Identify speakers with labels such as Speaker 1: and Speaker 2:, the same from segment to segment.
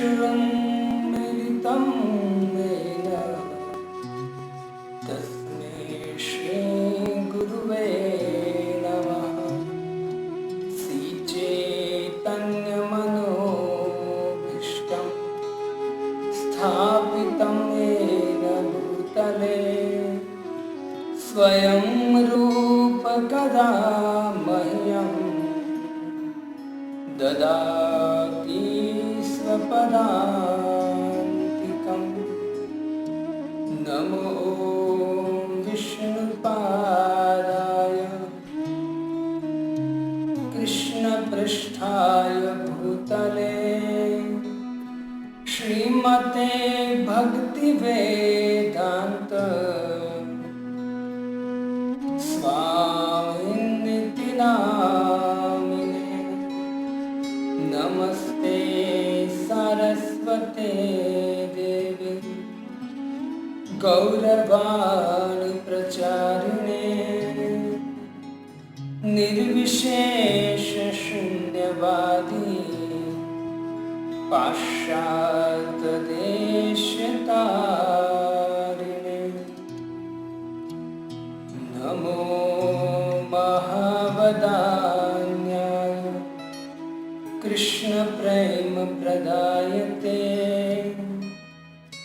Speaker 1: चक्षुरुन्मिलितं येन तस्मै श्रीगुरुवे नमः। श्रीचैतन्यमनोभीष्टं स्थापितं येन भूतले स्वयं रूप कदा मह्यं ददाति स्वपदान्तिकम्। नमो विष्णुपादाय कृष्णपृष्ठाय भूतले श्रीमते भक्तिवेदान्त स्वामिनिति नामिने। नमस्ते सरस्वते देवी गौरवाणी प्रचारिणे निर्विशेष शून्यवादी पाश्चात्य देशतारिणे। नमो महावदान्याय कृष्ण प्रेम प्रदायते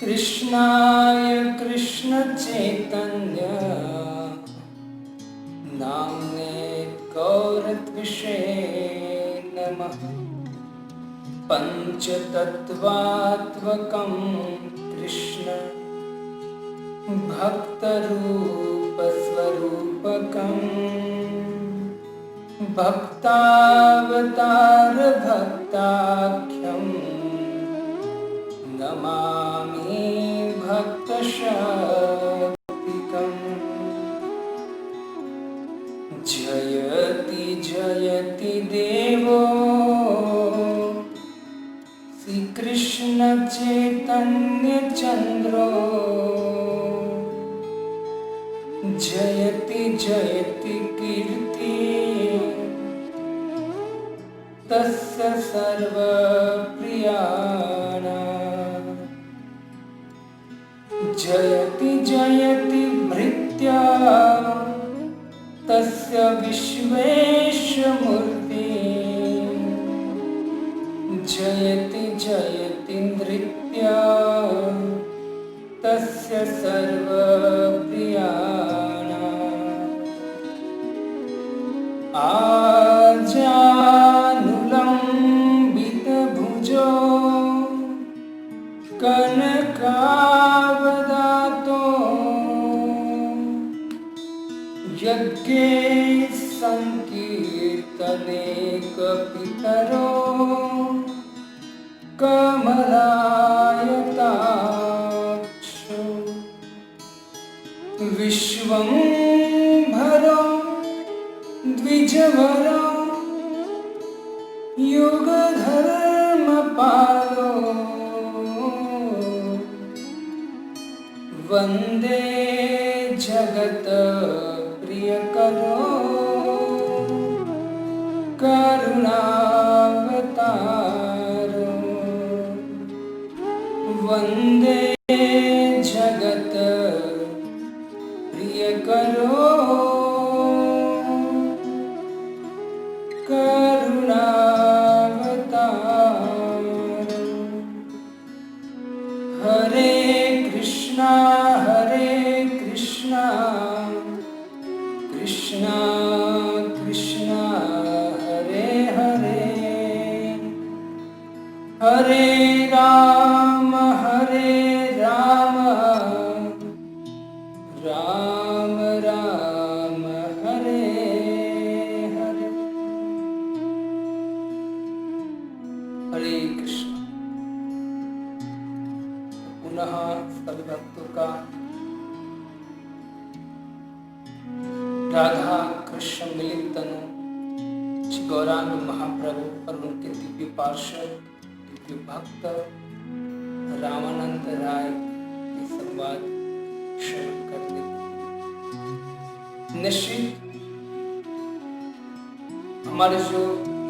Speaker 1: कृष्णाय कृष्ण चैतन्य नाम्ने गौरत्विषे नमः। पंचतत्वात्मकं कृष्ण भक्तरूपस्वरूपकं भक्तावतार भक्ताख्यं नमामि भक्तशक्तिकम्। जयति जयति देवो श्रीकृष्ण चैतन्य चन्द्रो जयति जयति कीर्ति तस्य सर्वप्रियाणाम्। जयति जयति भृत्या तस्य विश्वेशमूर्ति जयति जयति नृत्या तस्य सर्वप्रियाणाम्। आजानुलम्बितभुजो कनकावदातो यज्ञे संकीर्तने कपितरो कमलायताक्षो विश्वंभरो द्विजवरो युगधर्मपालो वन्दे जगत प्रियकरो करुणावतारो वन्दे जगत प्रियकरो करुणावतारो। हरे कृष्णा कृष्णा कृष्णा हरे हरे हरे राम राम राम हरे हरे। हरे कृष्ण। पुनः सभी भक्तों का राधा कृष्ण मिलित तनु श्री गौरांग महाप्रभु और उनके दिव्य पार्षद दिव्य भक्त रामानंद राय के संवाद श्रवण करते। निश्चित हमारे जो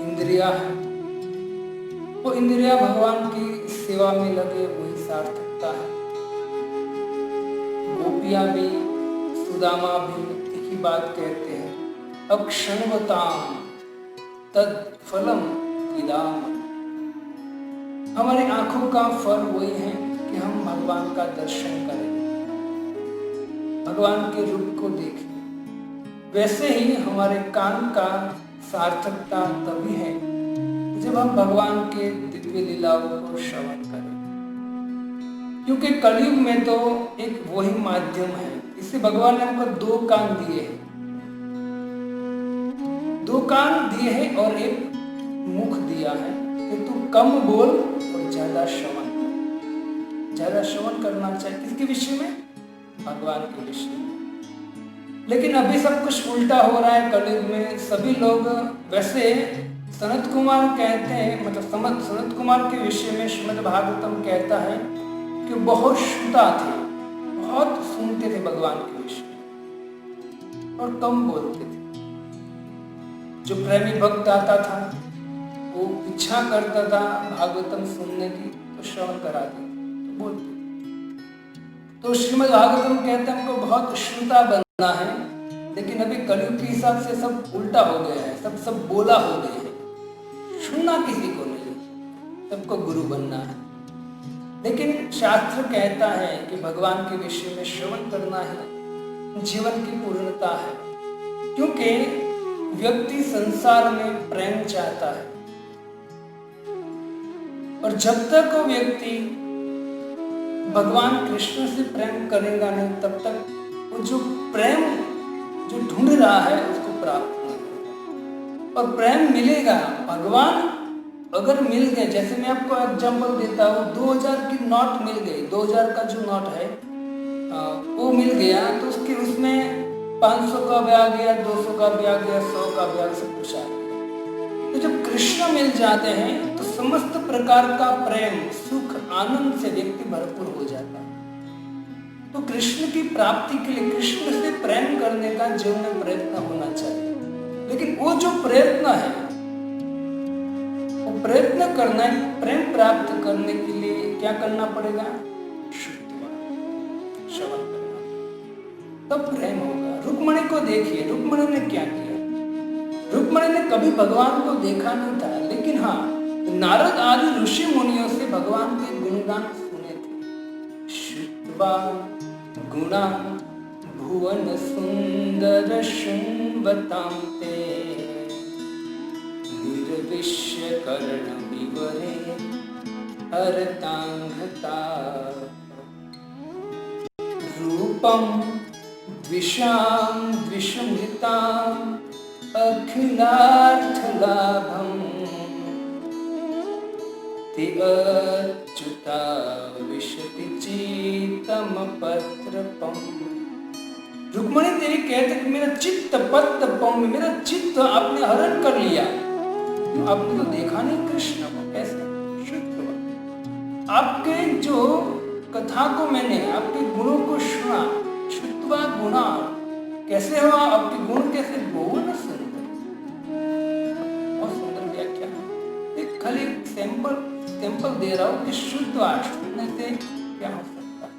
Speaker 1: इंद्रिया है वो इंद्रिया भगवान की सेवा में लगे वही सार्थकता है। गोपियां भी, सुदामा भी एक ही बात कहते हैं, अक्षणवताम तद फलम विदाम। हमारी आंखों का फल वही है कि हम भगवान का दर्शन करें, भगवान के रूप को देखें। वैसे ही हमारे कान का सार्थकता तभी है जब हम भगवान के दिव्य लीलाओं को श्रवण करें, क्योंकि कलयुग में तो एक वही माध्यम है। इससे भगवान ने हमको दो कान दिए हैं, दो कान दिए हैं और एक मुख दिया है कि तू कम बोल और ज्यादा श्रवण कर। ज्यादा श्रवण करना चाहिए किसके विषय में? भगवान के विषय में। लेकिन अभी सब कुछ उल्टा हो रहा है कलयुग में। सभी लोग, वैसे सनत कुमार कहते हैं, मतलब सनत कुमार के विषय में श्रीमद् भागवतम कहता है कि बहुत श्रुता थे, बहुत सुनते थे भगवान के विषय में और कम बोलते थे। जो प्रेमी भक्त आता था वो इच्छा करता था भागवतम सुनने की, तो श्रवण कराते, तो बोलते। तो श्रीमद् भागवतम कहते हैं हमको बहुत श्रुता बनना है, लेकिन अभी कलयुग के हिसाब से सब उल्टा हो गया है, सब बोला हो गए हैं। सुनना किसी को नहीं, सबको गुरु बनना है। लेकिन शास्त्र कहता है कि भगवान के विषय में श्रवण करना है जीवन की पूर्णता है, क्योंकि व्यक्ति संसार में प्रेम चाहता है और जब तक वो व्यक्ति भगवान कृष्ण से प्रेम करेगा नहीं, तब तक वो जो प्रेम जो ढूंढ रहा है उसको प्राप्त नहीं होगा। और प्रेम मिलेगा, भगवान अगर मिल गए, जैसे मैं आपको एग्जांपल देता हूँ, 2000 की नोट मिल गई, 2000 का जो नोट है वो मिल गया, तो उसके उसमें 500 का भी आ गया, 200 का भी आ गया, 100 का भी आ गया, सब कुछ आ गया। तो जब कृष्ण मिल जाते हैं तो समस्त प्रकार का प्रेम, सुख, आनंद से व्यक्ति भरपूर हो जाता है। तो कृष्ण की प्राप्ति के लिए कृष्ण से प्रेम करने का जीवन में प्रयत्न होना चाहिए। लेकिन वो जो प्रयत्न है, वो प्रयत्न करना है, प्रेम प्राप्त करने के लिए क्या करना पड़ेगा? श्रवण करना, तब प्रेम होगा। रुक्मणी को देखिए, रुक्मणी ने क्या किया? रुक्मणी ने कभी भगवान को देखा नहीं था, लेकिन हाँ, नारद आदि ऋषि मुनियों से भगवान के गुणगान सुने थे। श्रुत्वा गुणा भुवन सुंदर शृण्वतां ते निर्विश्य कर्ण विवरे हरतांघता रूपम द्विषां द्विषमृतां अखिलार्थ लाभम ते अच्युता विशति चीतम पत्रपम। रुक्मणी देवी कहते कि मेरा चित्त पत्रपम, मेरा चित्त आपने हरण कर लिया। आपने तो देखा नहीं कृष्ण को, कैसे? आपके जो कथा को मैंने, आपके गुणों को सुना, श्रुत्वा गुणा, कैसे हुआ आपके गुण, कैसे? बहुत सुंदर, बहुत सुंदर व्याख्या। एक खाली सैंपल दे रहा हूँ कि शुद्ध सुनने से क्या हो सकता है।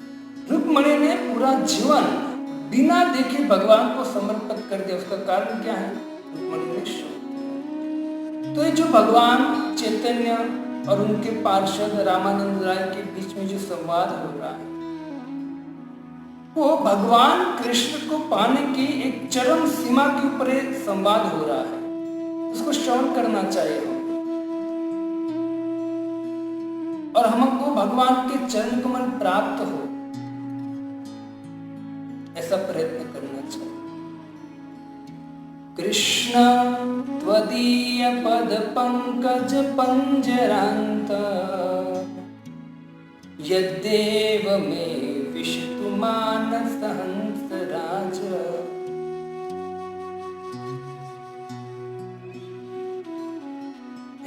Speaker 1: रुक्मणी ने पूरा जीवन बिना देखे भगवान को समर्पित कर दिया। उसका कारण क्या है? रुक्मणी ने श्रवण। तो ये जो भगवान चैतन्य और उनके पार्षद रामानंद राय के बीच में जो संवाद हो रहा है, वो भगवान कृष्ण को पाने की एक चरम सीमा के ऊपर संवाद हो रहा है। उसको श्रवण करना चाहिए और हमको भगवान के चरण कमल प्राप्त हो, ऐसा प्रयत्न करना चाहिए। कृष्ण त्वदीय पद पंकज पंजरांत यद्देव में विष्णु मानस हंस राज।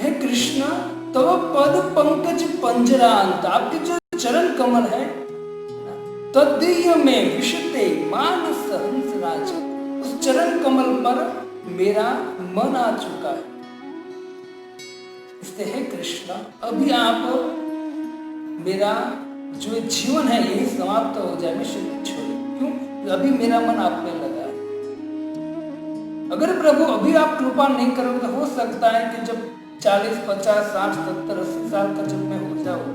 Speaker 1: हे कृष्ण, तो पद पंकज पंजरांत, आपके जो चरण कमल है, तद्दीय में विशते मानस हंस राज, उस चरण कमल पर मेरा मन आ चुका है। इससे हे कृष्ण, अभी आप मेरा जो जीवन है यही समाप्त हो जाए, मैं शरीर छोड़। क्यों? अभी मेरा मन आप में लगा है। अगर प्रभु अभी आप कृपा नहीं करोगे तो हो सकता है कि जब 40, 50, 60, 70, 80 साल का जब मैं हो जाऊं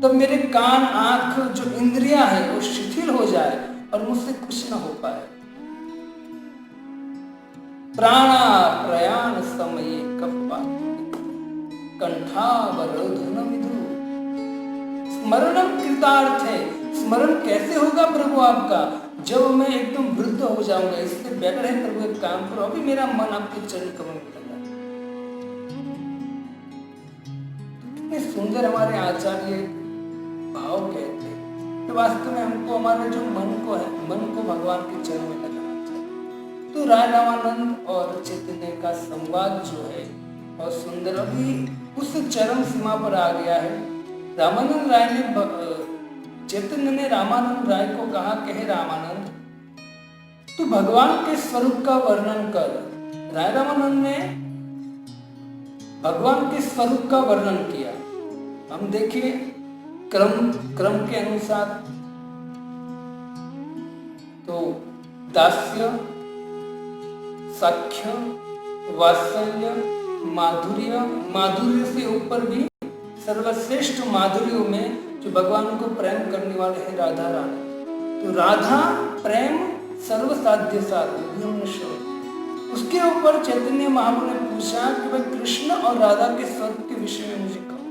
Speaker 1: तब मेरे कान, आंख, जो इंद्रियां है वो शिथिल हो जाए और मुझसे कुछ ना हो पाए। प्राणा प्रयाण समय कंठावरोधन विदु स्मरणम कृतार्थ है। स्मरण कैसे होगा प्रभु आपका? जब मैं एकदम वृद्ध हो जाऊंगा। इससे बेटर है प्रभु एक काम करो, अभी मेरा मन आपके चरण कमल में लगा। कितने सुंदर हमारे आचार्य भाव कहते हैं कि वास्तव में हमको हमारे जो मन को है, मन को भगवान के चरण में लगाना चाहिए। तो राय रामानंद और चैतन्य का संवाद जो है बहुत सुंदर, अभी उस चरम सीमा पर आ गया है। रामानंद राय ने, चैतन्य ने रामानंद राय को कहा कि हे रामानंद, तू भगवान के स्वरूप का वर्णन कर। राय रामानंद ने भगवान के स्वरूप का वर्णन किया। हम देखिए क्रम के अनुसार तो दास्य, सख्य, वात्सल्य, माधुर्य से ऊपर भी सर्वश्रेष्ठ माधुर्यों में जो भगवान को प्रेम करने वाले है राधा रानी। तो राधा प्रेम सर्वसाध्य साध्य। उसके ऊपर चैतन्य महाप्रभु ने पूछा कि भाई कृष्ण और राधा के स्वरूप के विषय में मुझे कहो।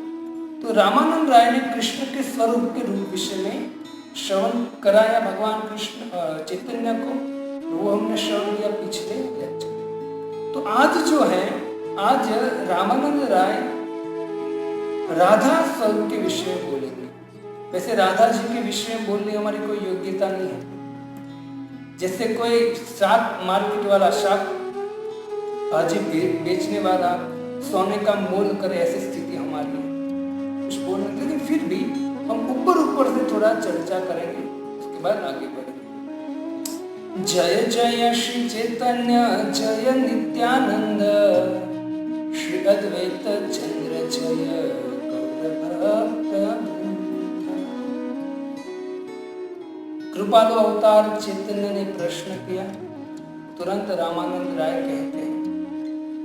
Speaker 1: तो रामानंद राय ने कृष्ण के स्वरूप के रूप विषय में श्रवण कराया भगवान कृष्ण चैतन्य को। वो हमने श्रवण किया पिछले लेक्चर। तो आज जो है, आज रामानंद राय राधा स्वरूप के विषय में बोलेंगे। वैसे राधा जी के विषय में बोलने हमारी कोई योग्यता नहीं है। जैसे कोई शाक मार्केट वाला, शाक भाजी बेचने वाला सोने का मोल करे, ऐसी स्थिति हमारी है कुछ बोलने। लेकिन फिर भी हम ऊपर से थोड़ा चर्चा करेंगे, उसके बाद आगे बढ़ेंगे। जय जय श्री चैतन्य, जय नित्यानंद, श्री अद्वैत चंद्र जय कृपालु अवतार चैतन्य ने प्रश्न किया। तुरंत रामानंद राय कहते हैं,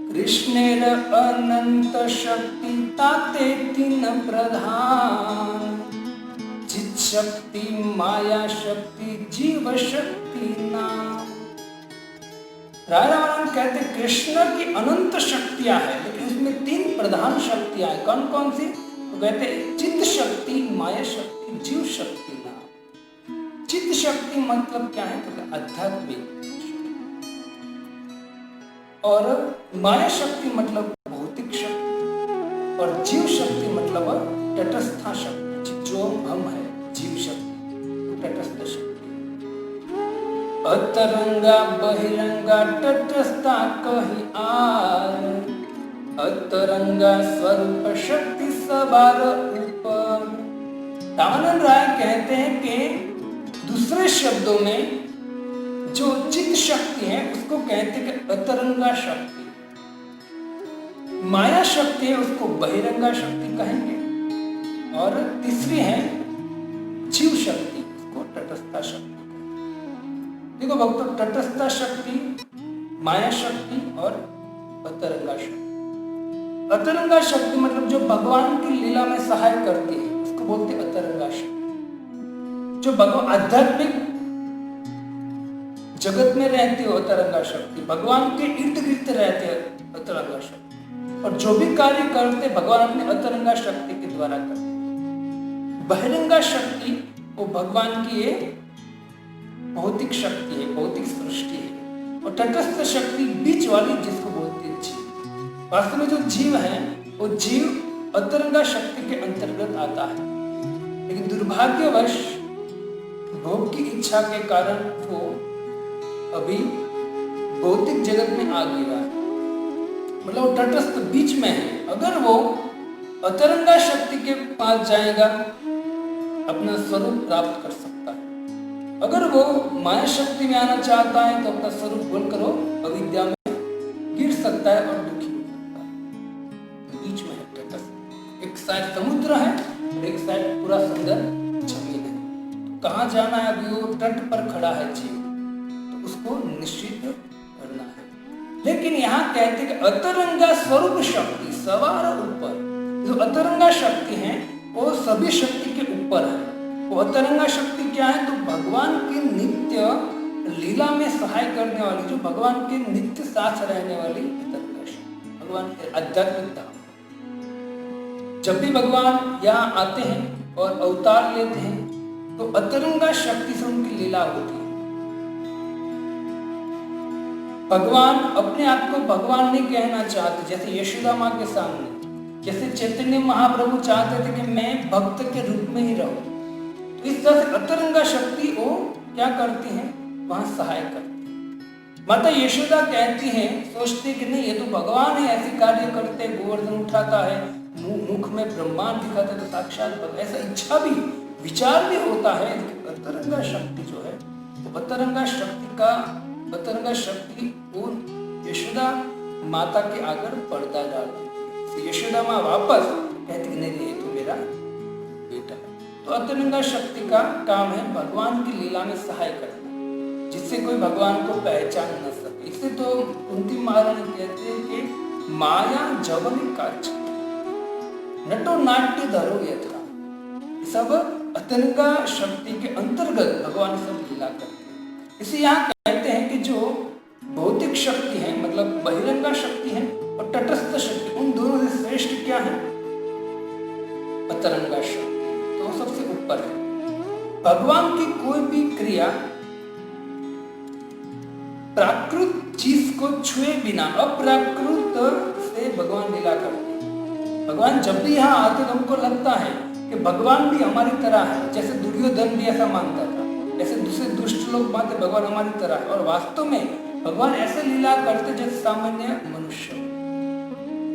Speaker 1: कृष्णेर अनंत शक्ति ताते तीन प्रधान, चित शक्ति, माया शक्ति, जीव शक्ति नाम। राय रामानंद कहते कृष्ण की अनंत शक्तियां हैं, लेकिन उसमें तीन प्रधान शक्तियां हैं। कौन कौन सी? तो कहते चित्त शक्ति, माया शक्ति, जीव शक्ति नाम। चित्त शक्ति मतलब क्या है? तो आध्यात्मिक, और माया शक्ति मतलब भौतिक शक्ति, और जीव शक्ति मतलब तटस्थ शक्ति, जो हम है जीव शक्ति, तटस्थ शक्ति। अतरंगा बहिरंगा तटस्था कही आर, अतरंगा स्वरूप शक्ति सबार ऊपर। रामानंद राय कहते हैं कि दूसरे शब्दों में जो चित्त शक्ति है उसको कहते हैं कि अतरंगा शक्ति, माया शक्ति है उसको बहिरंगा शक्ति कहेंगे, और तीसरी है जीव शक्ति, उसको तटस्थ शक्ति। देखो भक्तों, तटस्थ शक्ति, माया शक्ति और अतरंगा शक्ति। अतरंगा शक्ति मतलब जो भगवान की लीला में सहाय करती है, उसको बोलते हैं अतरंगा शक्ति। जो भगवान आध्यात्मिक जगत में रहती है अतरंगा शक्ति, भगवान के इर्द गिर्द रहते हैं अतरंगा शक्ति, और जो भी कार्य करते भगवान अपने अतरंगा शक्ति के द्वारा करते। बहिरंगा शक्ति वो भगवान की ये भौतिक शक्ति है, भौतिक सृष्टि है, और तटस्थ शक्ति बीच वाली जिसको बोलते हैं जीव। वास्तव में जो जीव है वो जीव अतरंगा शक्ति के अंतर्गत आता है, लेकिन दुर्भाग्यवश भोग की इच्छा के कारण वो अभी भौतिक जगत में आ गया है, मतलब वो तटस्थ बीच में है। अगर वो अतरंगा शक्ति के पास जाएगा अपना स्वरूप प्राप्त कर सकता है, अगर वो माया शक्ति में आना चाहता है तो अपना स्वरूप भूल करो अविद्या में गिर सकता है और दुखी हो सकता है। बीच में है तटस्थ, एक साइड समुद्र है, और एक साइड पूरा सुंदर जमीन है। तो कहाँ जाना है? अभी वो तट पर खड़ा है जीव, तो उसको निश्चित करना है। लेकिन यहाँ कहते हैं कि अतरंगा स्वरूप शक्ति सवार ऊपर। जो अतरंगा शक्ति है वो सभी शक्ति के ऊपर है। वो अतरंगा शक्ति क्या है? तो भगवान की नित्य लीला में सहाय करने वाली, जो भगवान के नित्य साथ रहने वाली अतरंगा शक्ति, भगवान के आध्यात्मिक धाम। जब भी भगवान यहाँ आते हैं और अवतार लेते हैं तो अतरंगा शक्ति से उनकी लीला होती है। भगवान अपने आप को भगवान नहीं कहना चाहते, जैसे यशोदा माँ के सामने, जैसे चैतन्य महाप्रभु चाहते थे कि मैं भक्त के रूप में ही रहूं। तो इस तरह से अतरंगा शक्ति वो क्या करती है? वहां सहाय करती है। माता यशोदा कहती है, सोचती कि नहीं ये तो भगवान है, ऐसे कार्य करते, गोवर्धन उठाता है, मुख में ब्रह्मांड दिखाता है, तो साक्षात ऐसा इच्छा भी विचार भी होता है। अतरंगा शक्ति जो है तो अतरंगा शक्ति वो यशोदा माता के आगे पर्दा डालती। यशोदा माँ वापस कहती नहीं ये तो मेरा बेटा है। तो अतरंगा शक्ति का काम है भगवान की लीला में सहाय करना, जिससे कोई भगवान को पहचान न सके। इससे तो कुंती महारानी कहते हैं कि माया जवनी काच नटो नाट्य धरो यथा। सब अतरंगा शक्ति के अंतर्गत भगवान सब लीला करते हैं। इसे यहाँ कहते हैं कि जो भौतिक शक्ति है, मतलब बहिरंगा शक्ति है और तटस्थ शक्ति, उन दोनों से श्रेष्ठ क्या है? अतरंगा शक्ति। तो सबसे ऊपर है। भगवान की कोई भी क्रिया प्राकृत चीज को छुए बिना अप्राकृत से भगवान लीला करते हैं। भगवान जब भी यहाँ आते तो हमको लगता है कि भगवान भी हमारी तरह है। जैसे दुर्योधन भी ऐसा मानता था, ऐसे दूसरे दुष्ट लोग मानते भगवान हमारी तरह है, और वास्तव में भगवान ऐसे लीला करते जैसे सामान्य मनुष्य।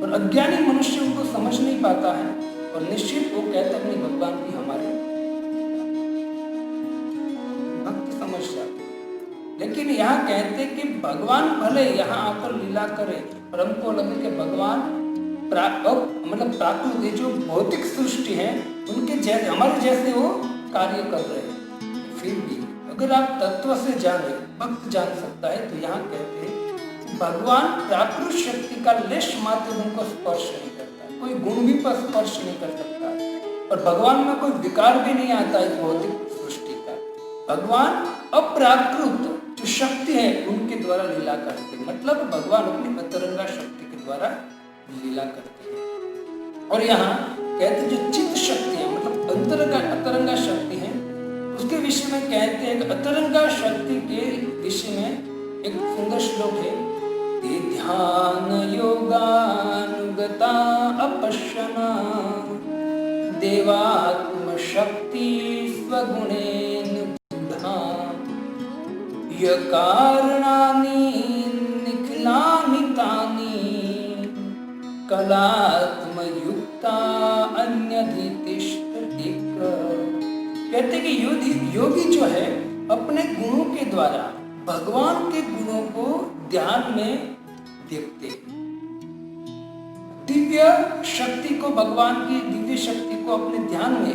Speaker 1: और अज्ञानी मनुष्य उनको समझ नहीं पाता है और निश्चित वो कहते हैं नहीं भगवान भी हमारे भक्त समझ जाते। लेकिन यहाँ कहते कि भगवान भले यहाँ आकर लीला करे और हमको लगे कि भगवान मतलब प्राकृतिक जो भौतिक सृष्टि है उनके जैसे हमारे जैसे वो कार्य कर रहे हैं, फिर भी अगर आप तत्व से जाने, भक्त जान सकता है। तो यहाँ कहते हैं भगवान प्राकृतिक शक्ति का लेश मात्र उनको स्पर्श नहीं करता, कोई गुण भी पर स्पर्श नहीं कर सकता, और भगवान में कोई विकार भी नहीं आता है भौतिक सृष्टि का। भगवान अप्राकृत जो शक्ति है उनके द्वारा लीला करते हैं, मतलब भगवान अपनी अतरंगा शक्ति के द्वारा लीला करते हैं। और यहाँ कहते जो चित्त शक्ति है, मतलब अतरंगा शक्ति है, उसके विषय में कहते हैं कि अतरंगा शक्ति के विषय में एक सुंदर श्लोक है, ते ध्यान योगानुगता अपश्यना देवात्म शक्ति स्वगुणेन बुधा य कारणानि निखिलानि तानि कलात्मयुक्ता अन्यधितिष्ठति। कहते कि योगी जो है अपने गुणों के द्वारा भगवान के गुणों को ध्यान में देखते हैं। दिव्य शक्ति को, भगवान की दिव्य शक्ति को अपने ध्यान में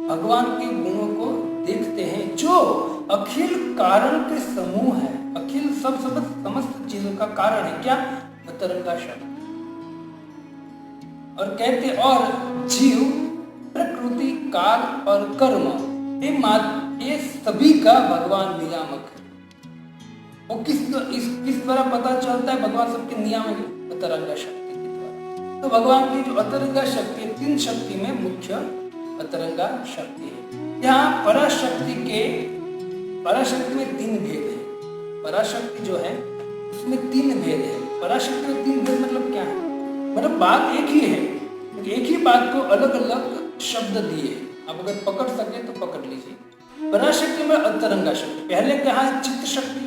Speaker 1: भगवान के गुणों को देखते हैं, जो अखिल कारण के समूह है, अखिल समस्त चीजों का कारण है। क्या? अतरंगा शक्ति। और कहते और जीव, प्रकृति, काल और कर्म ये सभी का भगवान नियामक है। वो किस द्वारा पता चलता है? भगवान सबके नियामक अतरंगा शक्ति के द्वारा। तो भगवान की जो अतरंगा शक्ति है, 3 शक्ति में मुख्य अतरंगा शक्ति है। यहाँ पराशक्ति में 3 भेद है। पराशक्ति जो है उसमें 3 भेद है। पराशक्ति में 3 भेद मतलब क्या है? मतलब बात एक ही है, एक ही बात को अलग अलग शब्द दिए। आप अगर पकड़ सके तो पकड़ लीजिए। पराशक्ति में अतरंगा शक्ति, पहले कहा चित्त शक्ति,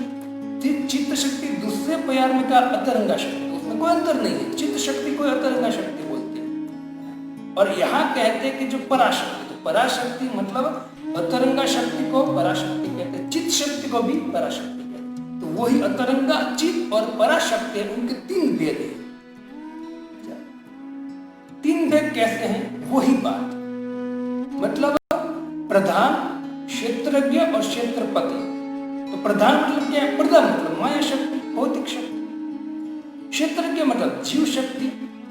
Speaker 1: चित्त शक्ति दूसरे प्यार में कहा अतरंगा शक्ति, उसमें कोई अंतर नहीं है। चित्त शक्ति को अतरंगा शक्ति बोलते हैं। और यहाँ कहते हैं कि जो पराशक्ति, तो पराशक्ति मतलब अतरंगा शक्ति को पराशक्ति कहते हैं, चित्त शक्ति को भी पराशक्ति कहते हैं। तो वही अतरंगा, चित्त और पराशक्ति है, उनके 3 भेद है। 3 भेद कैसे हैं? वही बात मतलब प्रधान, क्षेत्रज्ञ और क्षेत्रपति। तो प्रधान मतलब क्या है? प्रधान मतलब माया शक्ति, भौतिक शक्ति। क्षेत्रज्ञ मतलब जीव शक्ति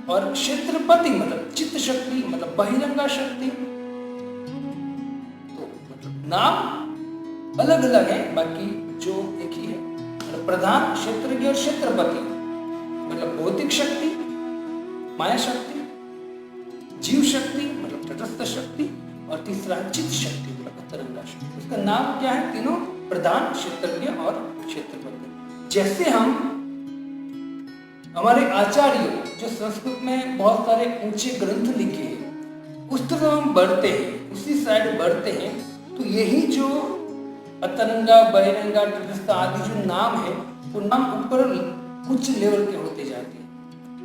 Speaker 1: और क्षेत्रपति मतलब चित्त शक्ति, मतलब बहिरंगा शक्ति। तो मतलब नाम अलग अलग है, बाकी जो एक ही है। मतलब प्रधान, क्षेत्रज्ञ और क्षेत्रपति मतलब भौतिक शक्ति, माया शक्ति, जीव शक्ति मतलब तटस्थ शक्ति, और तीसरा चित्त शक्ति मतलब अंतरंगा शक्ति। उसका नाम क्या है? तीनों प्रधान, क्षेत्रज्ञ और क्षेत्रपति। जैसे हम हमारे आचार्य जो संस्कृत में बहुत सारे ऊंचे ग्रंथ लिखे हैं, उस तरह हम बढ़ते हैं, उसी साइड बढ़ते हैं, तो यही जो अंतरंगा, बहिरंगा, तटस्थ आदि जो नाम है, वो नाम ऊपर उच्च लेवल के होते जाते हैं।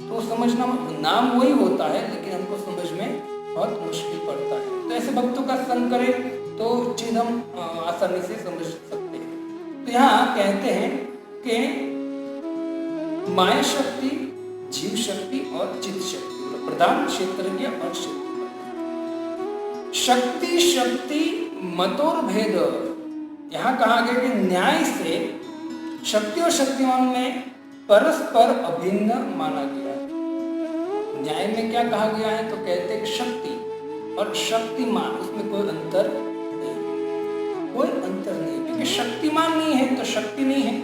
Speaker 1: तो समझना, नाम वही होता है लेकिन हमको समझ में बहुत मुश्किल पड़ता है। तो ऐसे भक्तों का संग करें तो चीज हम आसानी से समझ सकते हैं। तो यहाँ कहते हैं कि माया शक्ति, जीव शक्ति और चित्त शक्ति, प्रधान, क्षेत्रज्ञ और क्षेत्रपति। शक्ति शक्ति मतोर भेद, यहाँ कहा गया कि न्याय से शक्ति और शक्तिमान में परस्पर अभिन्न माना गया है। न्याय में क्या कहा गया है? तो कहते हैं कि शक्ति और शक्तिमान, उसमें कोई अंतर नहीं, कोई अंतर नहीं, क्योंकि शक्तिमान नहीं है तो शक्ति नहीं है,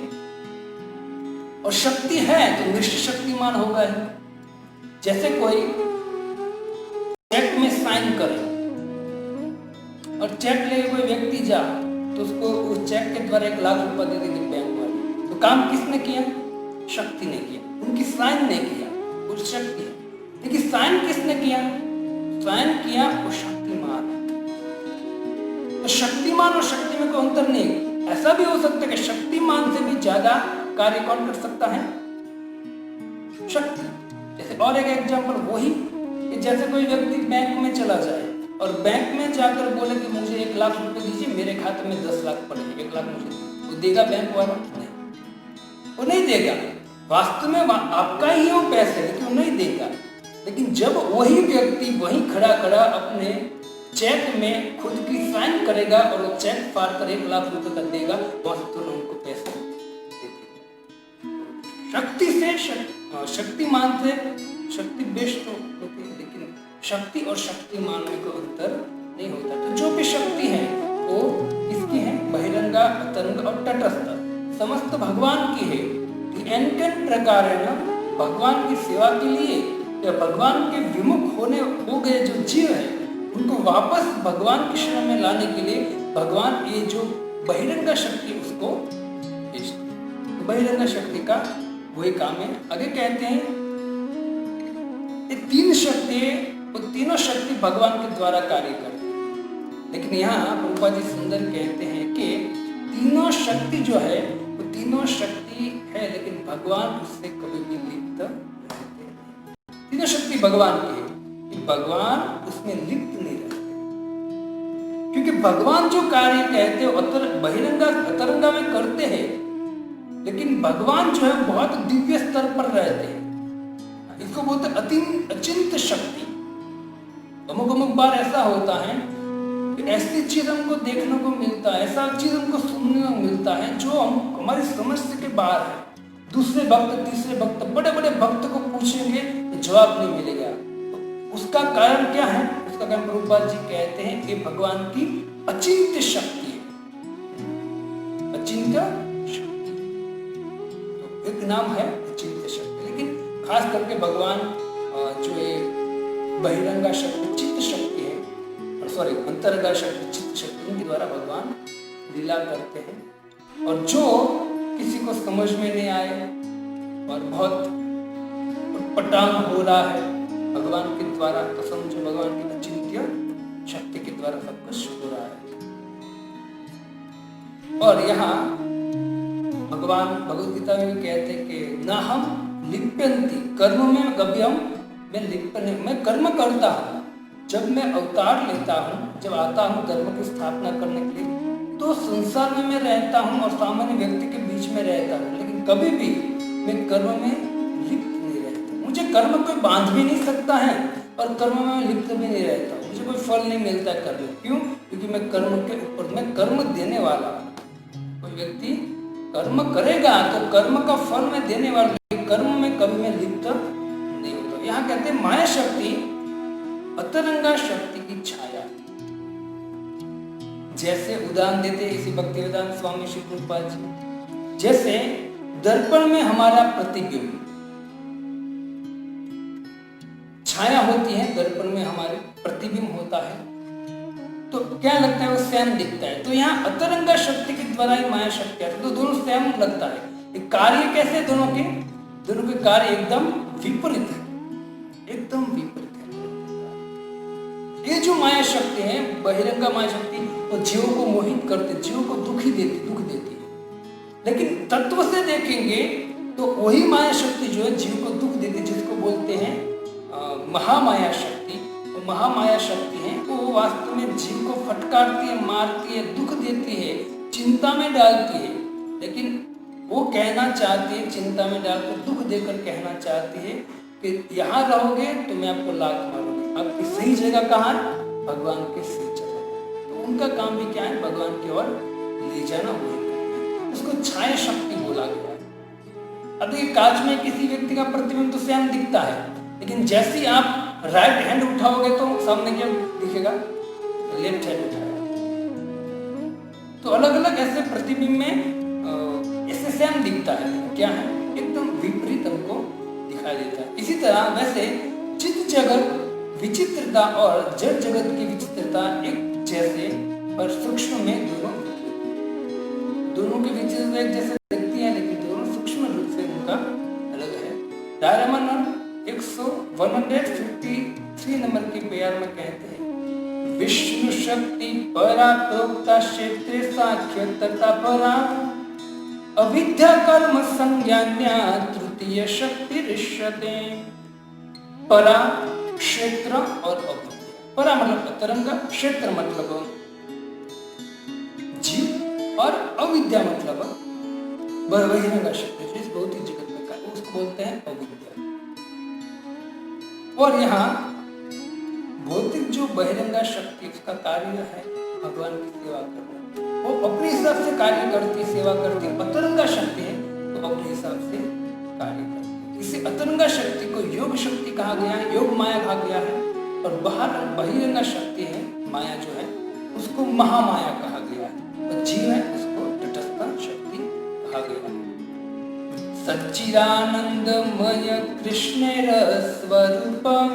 Speaker 1: और शक्ति है तो निश्चित शक्तिमान होगा ही। जैसे कोई चेक में साइन करे और चेक ले कोई व्यक्ति जा, तो उसको उस चेक के द्वारा 1 लाख रुपए दे देंगे बैंक वाले, तो काम किसने किया? शक्ति ने किया, उनकी साइन ने किया, वो शक्ति है। लेकिन साइन किसने किया? साइन किया वो शक्तिमान। तो शक्तिमान और शक्ति में कोई अंतर नहीं। ऐसा भी हो सकता है कि शक्तिमान से भी ज्यादा कार्य कौन कर सकता है? शक्ति। जैसे और एक एग्जांपल वही कि जैसे कोई व्यक्ति बैंक में चला जाए और बैंक में जाकर बोले कि मुझे 1 लाख रुपए दीजिए, मेरे खाते में 10 लाख पड़े, 1 लाख मुझे, वो देगा बैंक वाला? नहीं, वो नहीं देगा। वास्तव में आपका ही हो पैसे, लेकिन वो नहीं देगा। लेकिन जब वही व्यक्ति वहीं खड़ा खड़ा अपने चेक में खुद की साइन करेगा और वो चेक फाड़ कर 1 लाख रुपए का देगा, वास्तव में उनको पैसे शक्ति से शक्तिमान से शक्ति बेस्ट होती है, लेकिन शक्ति और शक्तिमान में कोई अंतर नहीं होता। तो जो भी शक्ति है वो इसकी है, बहिरंगा, अंतरंगा और तटस्थ, समस्त भगवान की है। एन प्रकार है ना, भगवान की सेवा के लिए या भगवान के विमुख हो गए जो जीव है, उनको वापस भगवान की शरण में लाने के लिए भगवान ये जो बहिरंगा शक्ति उसको भेजते। बहिरंगा शक्ति का वही काम है। आगे कहते हैं ये 3 शक्ति, वो तीनों शक्ति भगवान के द्वारा कार्य करती है। लेकिन यहाँ प्रभुपाद जी सुंदर कहते हैं कि तीनों शक्ति जो है वो तीनों शक्ति है, लेकिन भगवान उससे कभी भी लिप्त रहते हैं। तीनों शक्ति भगवान की है, भगवान उसमें लिप्त नहीं रहते, क्योंकि भगवान जो कार्य कहते हैं बहिरंगा अंतरंगा में करते हैं, लेकिन भगवान जो है बहुत दिव्य स्तर पर रहते हैं। इसको बोलते अचिंत शक्ति। अमुक बार ऐसा होता है कि ऐसी चीज हमको देखने को मिलता है, ऐसा चीज हमको सुनने को मिलता है जो हमारी समझ से के बाहर है। दूसरे भक्त, तीसरे भक्त, बड़े बड़े भक्त को पूछेंगे तो जवाब नहीं मिलेगा। तो उसका कारण क्या है? उसका कारण प्रभुपाद जी कहते हैं कि भगवान की अचिंत्य शक्ति है। अचिंत्य शक्ति तो एक नाम है अचिंत्य शक्ति। लेकिन खास करके भगवान जो ये बहिरंगा शक्ति, चित्त शक्ति है, सॉरी अंतरंगा शक्ति, चित्त शक्ति, उनके द्वारा भगवान लीला करते हैं। और जो किसी को समझ में नहीं आए और बहुत उटपटांग हो रहा है भगवान के द्वारा, तो समझो भगवान की अचिंत्य शक्ति के द्वारा सब कुछ हो रहा है। और यहाँ भगवान भगवद गीता में भी कहते हैं कि ना हम लिप्यंती कर्म में गव्यम, मैं लिप्त नहीं, मैं कर्म करता हूँ। जब मैं अवतार लेता हूँ, जब आता हूँ धर्म की स्थापना करने के लिए, तो संसार में मैं रहता हूँ और सामान्य व्यक्ति के बीच में रहता हूँ, लेकिन कभी भी मैं कर्म में लिप्त नहीं रहता। मुझे कर्म कोई बांध भी नहीं सकता है और कर्म में लिप्त भी नहीं रहता हूँ। मुझे कोई फल नहीं मिलता है कर्म। क्यों? क्योंकि मैं कर्म के ऊपर, मैं कर्म देने वाला। कोई व्यक्ति कर्म करेगा तो कर्म का फल मैं देने वाला, कर्म में कभी मैं लिप्त नहीं होता। यहाँ कहते हैं माया शक्ति अतरंगा शक्ति की छाया। जैसे उदाहरण देते इसी भक्तिवेदांत स्वामी श्री प्रभुपाद जी, जैसे दर्पण में हमारा प्रतिबिंब, छाया होती है, दर्पण में हमारे प्रतिबिंब होता है, तो क्या लगता है? वो सेम दिखता है। तो यहाँ अतरंगा शक्ति के द्वारा ही माया शक्ति आती है, तो दोनों सेम लगता है। कार्य कैसे दोनों के कार्य एकदम विपरीत है, एकदम विपरीत है। ये जो माया शक्ति है, बहिरंगा माया शक्ति, वो जीव को मोहित करते, जीव को दुख देती है। लेकिन तत्व से देखेंगे तो वही माया शक्ति जो है जीव को दुख देती है, जिसको बोलते हैं महामाया शक्ति। तो महामाया शक्ति है, वो वास्तव में जीव को फटकारती है, मारती है, दुख देती है, चिंता में डालती है। लेकिन वो कहना चाहती है, चिंता में डालकर दुख देकर कहना चाहती है कि यहाँ रहोगे तो मैं आपको लात मारूंगी, आपकी सही जगह कहाँ है? भगवान के श्री चरण। तो उनका काम भी क्या है? भगवान की ओर ले जाना हुआ। उसको छाया शक्ति बोला गया है। अब देखिए, कांच में किसी व्यक्ति का प्रतिबिंब तो सेम दिखता है, लेकिन जैसे ही आप राइट हैंड उठाओगे तो सामने क्या दिखेगा? लेफ्ट हैंड उठाएगा। तो अलग अलग ऐसे प्रतिबिंब में ऐसे सेम दिखता है, क्या है? एकदम विपरीत हमको दिखाई देता है। इसी तरह वैसे चित्त जगत विचित्रता और जड़ जगत की विचित्रता एक जैसे, पर सूक्ष्म में दोनों की विचित्रता एक जैसे दिखती है, लेकिन दोनों सूक्ष्म रूप से उनका अलग है। डायरामन 153 नंबर की पेयर में कहते हैं, विष्णु शक्ति परा प्रोक्ता क्षेत्रे साख्य तथा परा अविद्या कर्म संज्ञान्या तृतीय शक्ति ऋष्यते। परा क्षेत्र और अविद्या। परा मतलब अतरंगा, क्षेत्र मतलब जीव, और अविद्या मतलब बहिरंगा शक्ति, जो इस भौतिक जगत में का उसको बोलते हैं अविद्या। और यहाँ भौतिक जो बहिरंगा शक्ति, उसका कार्य है भगवान की सेवा करना। वो अपने हिसाब से कार्य करती, सेवा करती। अतरंगा शक्ति है तो अपने हिसाब से कार्य करती। इसे अतरंगा शक्ति को योग शक्ति कहा गया है, योग माया कहा गया है। और बहिरंगा शक्ति है, माया जो है, उसको महामाया कहा गया है। और जीव है, उसको तटस्थ शक्ति कहा गया है। सच्चिदानंदमय कृष्णेर स्वरूपम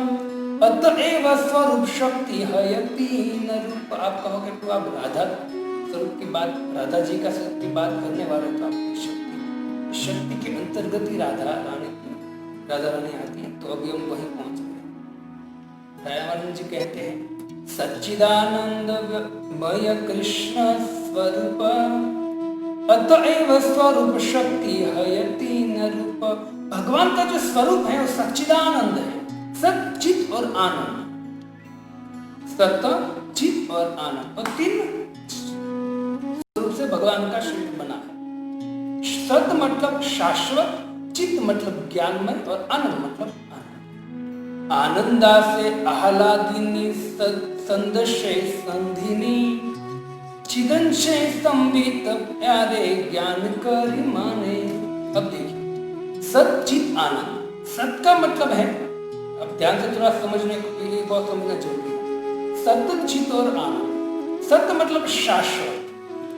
Speaker 1: अतएव स्वरूप शक्ति हयति न रूप। आप कहोगे तो आप राधा स्वरूप की बात, राधा जी का स्वरूप की बात करने वाले, तो आपकी शक्ति के अंतर्गत ही राधा रानी आती है। तो अभी हम वहीं पहुंच गए। दयानंद जी कहते हैं, सच्चिदानंदमय कृष्ण स्वरूपम अतएव स्वरूप शक्ति हयति न रूप। भगवान का जो स्वरूप है वो सच्चिदानंद है, सत चित और आनंद। सत चित और आनंद, और तीन स्वरूप से भगवान का शरीर बना है। सत मतलब शाश्वत, चित मतलब ज्ञानमय, और आनंद मतलब आनंद। आनंदा से आह्लादिनी संदर्शे संधिनी चिदंशे संबित प्यारे ज्ञान करि माने। अब देखिए, सत चित आनंद। सत का मतलब है, अब ध्यान से थोड़ा समझने के लिए बहुत समझना जरूरी है, सत चित और आनंद। सत मतलब शाश्वत,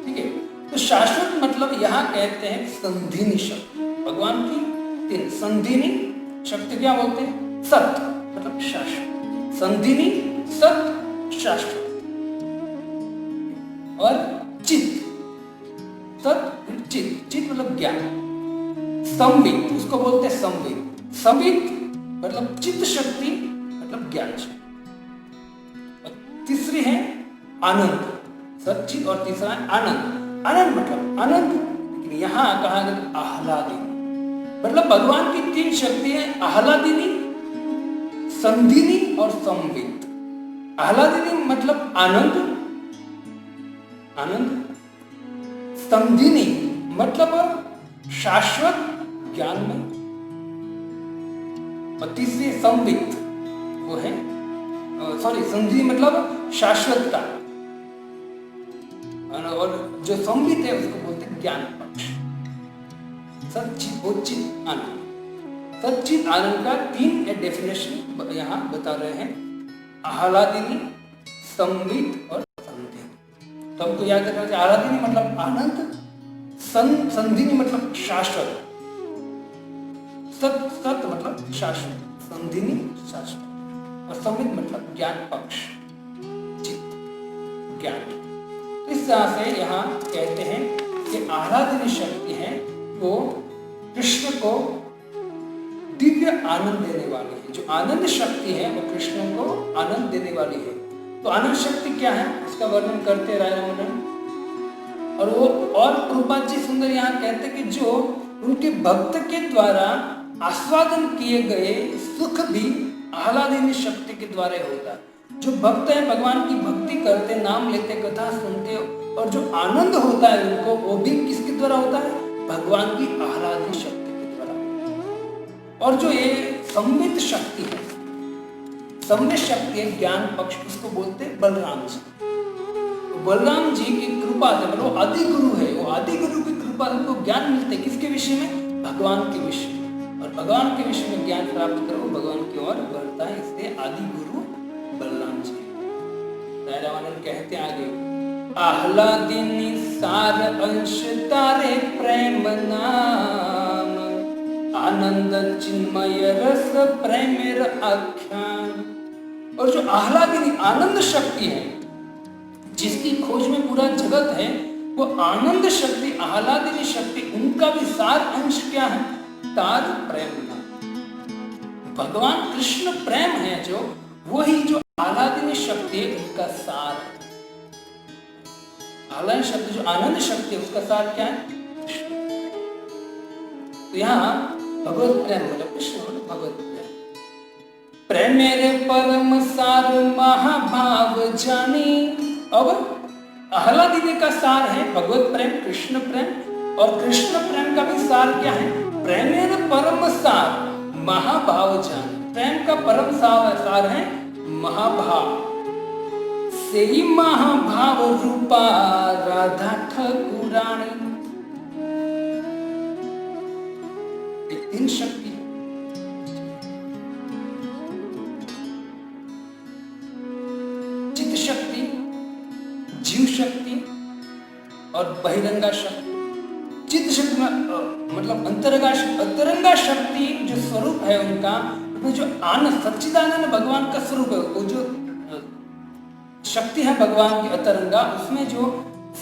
Speaker 1: ठीक है। तो शाश्वत मतलब यहाँ कहते हैं संधिनी शक्ति। भगवान की तीन संधिनी शक्ति क्या बोलते हैं? सत मतलब शाश्वत, संधिनी सत शाश्वत, और चित, सत चित, चित मतलब ज्ञान। संबित उसको बोलते हैं संबित, संबित मतलब चित्त शक्ति मतलब ज्ञान शक्ति। और तीसरी है आनंद, सच्चित, और तीसरा है आनंद। आनंद मतलब आनंद, लेकिन यहाँ कहा गया आह्लादिनी, मतलब भगवान की तीन शक्ति है, आह्लादिनी, संधिनी और संबित। आह्लादिनी मतलब आनंद, आनंद। संधिनी मतलब शाश्वत ज्ञान में, और तीसरी संबित वो है सॉरी, संधि मतलब शाश्वतता, और जो संबित है उसको बोलते हैं ज्ञान पक्ष। सच्चित आनंद, सच्चित आनंद का 3 डेफिनेशन यहाँ बता रहे हैं, आह्लादिनी, संबित और संधि। तो हमको याद रखना चाहिए, आह्लादिनी मतलब आनंद, संधिनी मतलब शाश्वत, सत मतलब शाश्वत, संधिनी शाश्वत, और संबित मतलब ज्ञान पक्ष, चित्त, ज्ञान। इस तरह से यहाँ कहते हैं कि आह्लादिनी शक्ति है वो कृष्ण को दिव्य आनंद देने वाली है। जो आनंद शक्ति है वो कृष्ण को आनंद देने वाली है। तो आनंद शक्ति क्या है इसका वर्णन करते राय रमन, और वो और प्रभुपाद जी सुंदर यहाँ कहते कि जो उनके भक्त के द्वारा आस्वादन किए गए सुख भी आह्लादिनी शक्ति के द्वारा होता है। जो भक्त है भगवान की भक्ति करते, नाम लेते, कथा सुनते, और जो आनंद होता है उनको, वो भी किसके द्वारा होता है? भगवान की आह्लादिनी शक्ति के द्वारा। और जो ये संबित शक्ति है, संबित शक्ति है ज्ञान पक्ष, उसको बोलते हैं बलराम जी। तो बलराम जी की कृपा से, मतलब वो आदि गुरु है, वो आदि गुरु की कृपा से उनको ज्ञान मिलते है। किसके विषय में? भगवान के विषय में। और भगवान के विषय में ज्ञान प्राप्त करो, भगवान की ओर बढ़ता है, इसलिए आदि गुरु बलराम जी। रामानंद कहते हैं आगे, आह्लादिनी सार अंश तारे प्रेम नाम, आनंद चिन्मय रस प्रेमेर आख्यान। और जो आह्लादिनी आनंद शक्ति है, जिसकी खोज में पूरा जगत है, वो आनंद शक्ति, आह्लादिनी शक्ति, उनका भी सार अंश क्या है? तार प्रेम नाम। भगवान कृष्ण प्रेम है, जो वही जो आह्लादिनी शक्ति है उनका सार है। आह्लादिनी शक्ति जो आनंद शक्ति है उसका सार क्या है? तो यहाँ भगवत प्रेम मतलब कृष्ण भगवत प्रेम, प्रेमेरे परम सार महाभाव जानी। अब आह्लादिनी का सार है भगवत प्रेम, कृष्ण प्रेम, और कृष्ण प्रेम का भी सार क्या है? प्रेमेर परम सार महाभाव जानी। प्रेम का परम सार है महाभाव। से ही महाभाव रूपा राधा ठाकुरानी। तीन शक्ति, चित्त शक्ति, जीव शक्ति और बहिरंगा शक्ति। चित्त शक्ति मतलब अंतरंगा शक्ति जो स्वरूप है उनका, उसमें जो आनंद सच्चिदानंद भगवान का स्वरूप है, वो जो शक्ति है भगवान की अंतरंगा, उसमें जो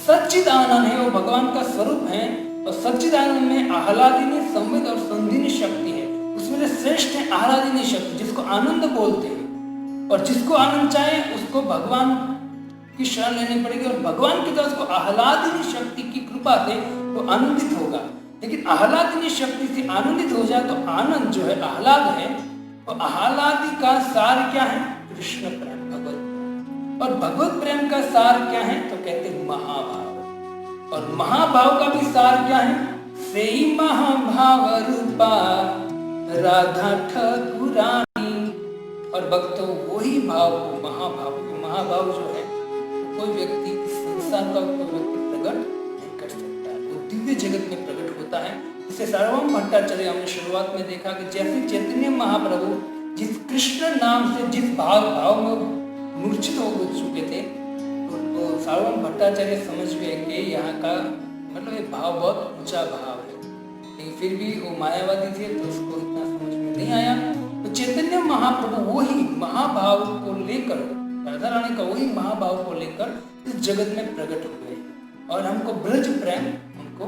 Speaker 1: सच्चिदानंद है वो भगवान का स्वरूप है। और सच्चिदानंद में आह्लादिनी, संबित और संधिनी शक्ति है। उसमें श्रेष्ठ है आह्लादिनी शक्ति, जिसको आनंद बोलते हैं, और जिसको आनंद चाहे उसको भगवान की शरण लेनी पड़ेगी, और भगवान की तरफ उसको आह्लादिनी शक्ति की कृपा से वो आनंदित होगा। लेकिन आह्लादिनी शक्ति से आनंदित हो जाए तो आनंद जो है, आह्लाद है, तो आह्लादी का सार क्या है? कृष्ण प्रेम, भगवत प्रेम। और भगवत प्रेम का सार क्या है? तो कहते हैं महाभाव। और महाभाव का भी सार क्या है? से ही महाभाव रूपा राधा ठाकुरानी। और भक्तों वही भाव को महाभाव जो है, कोई व्यक्ति इस संसार का कोई व्यक्ति प्रकट नहीं कर सकता है, वो दिव्य जगत में प्रकट होता है। इसे सार्वभौम भट्टाचार्य हमने शुरुआत में देखा कि जैसे चैतन्य महाप्रभु जिस कृष्ण नाम से जिस भाव में मूर्छित हो चुके थे, तो सार्वभौम भट्टाचार्य समझ गए कि यहाँ का मतलब ये भाव बहुत ऊंचा भाव है, लेकिन फिर भी वो मायावादी थे तो उसको इतना समझ में नहीं आया। तो चैतन्य महाप्रभु वही महाभाव को लेकर, राधा रानी का वही महाभाव को लेकर इस जगत में प्रकट हुए और हमको ब्रज प्रेम हमको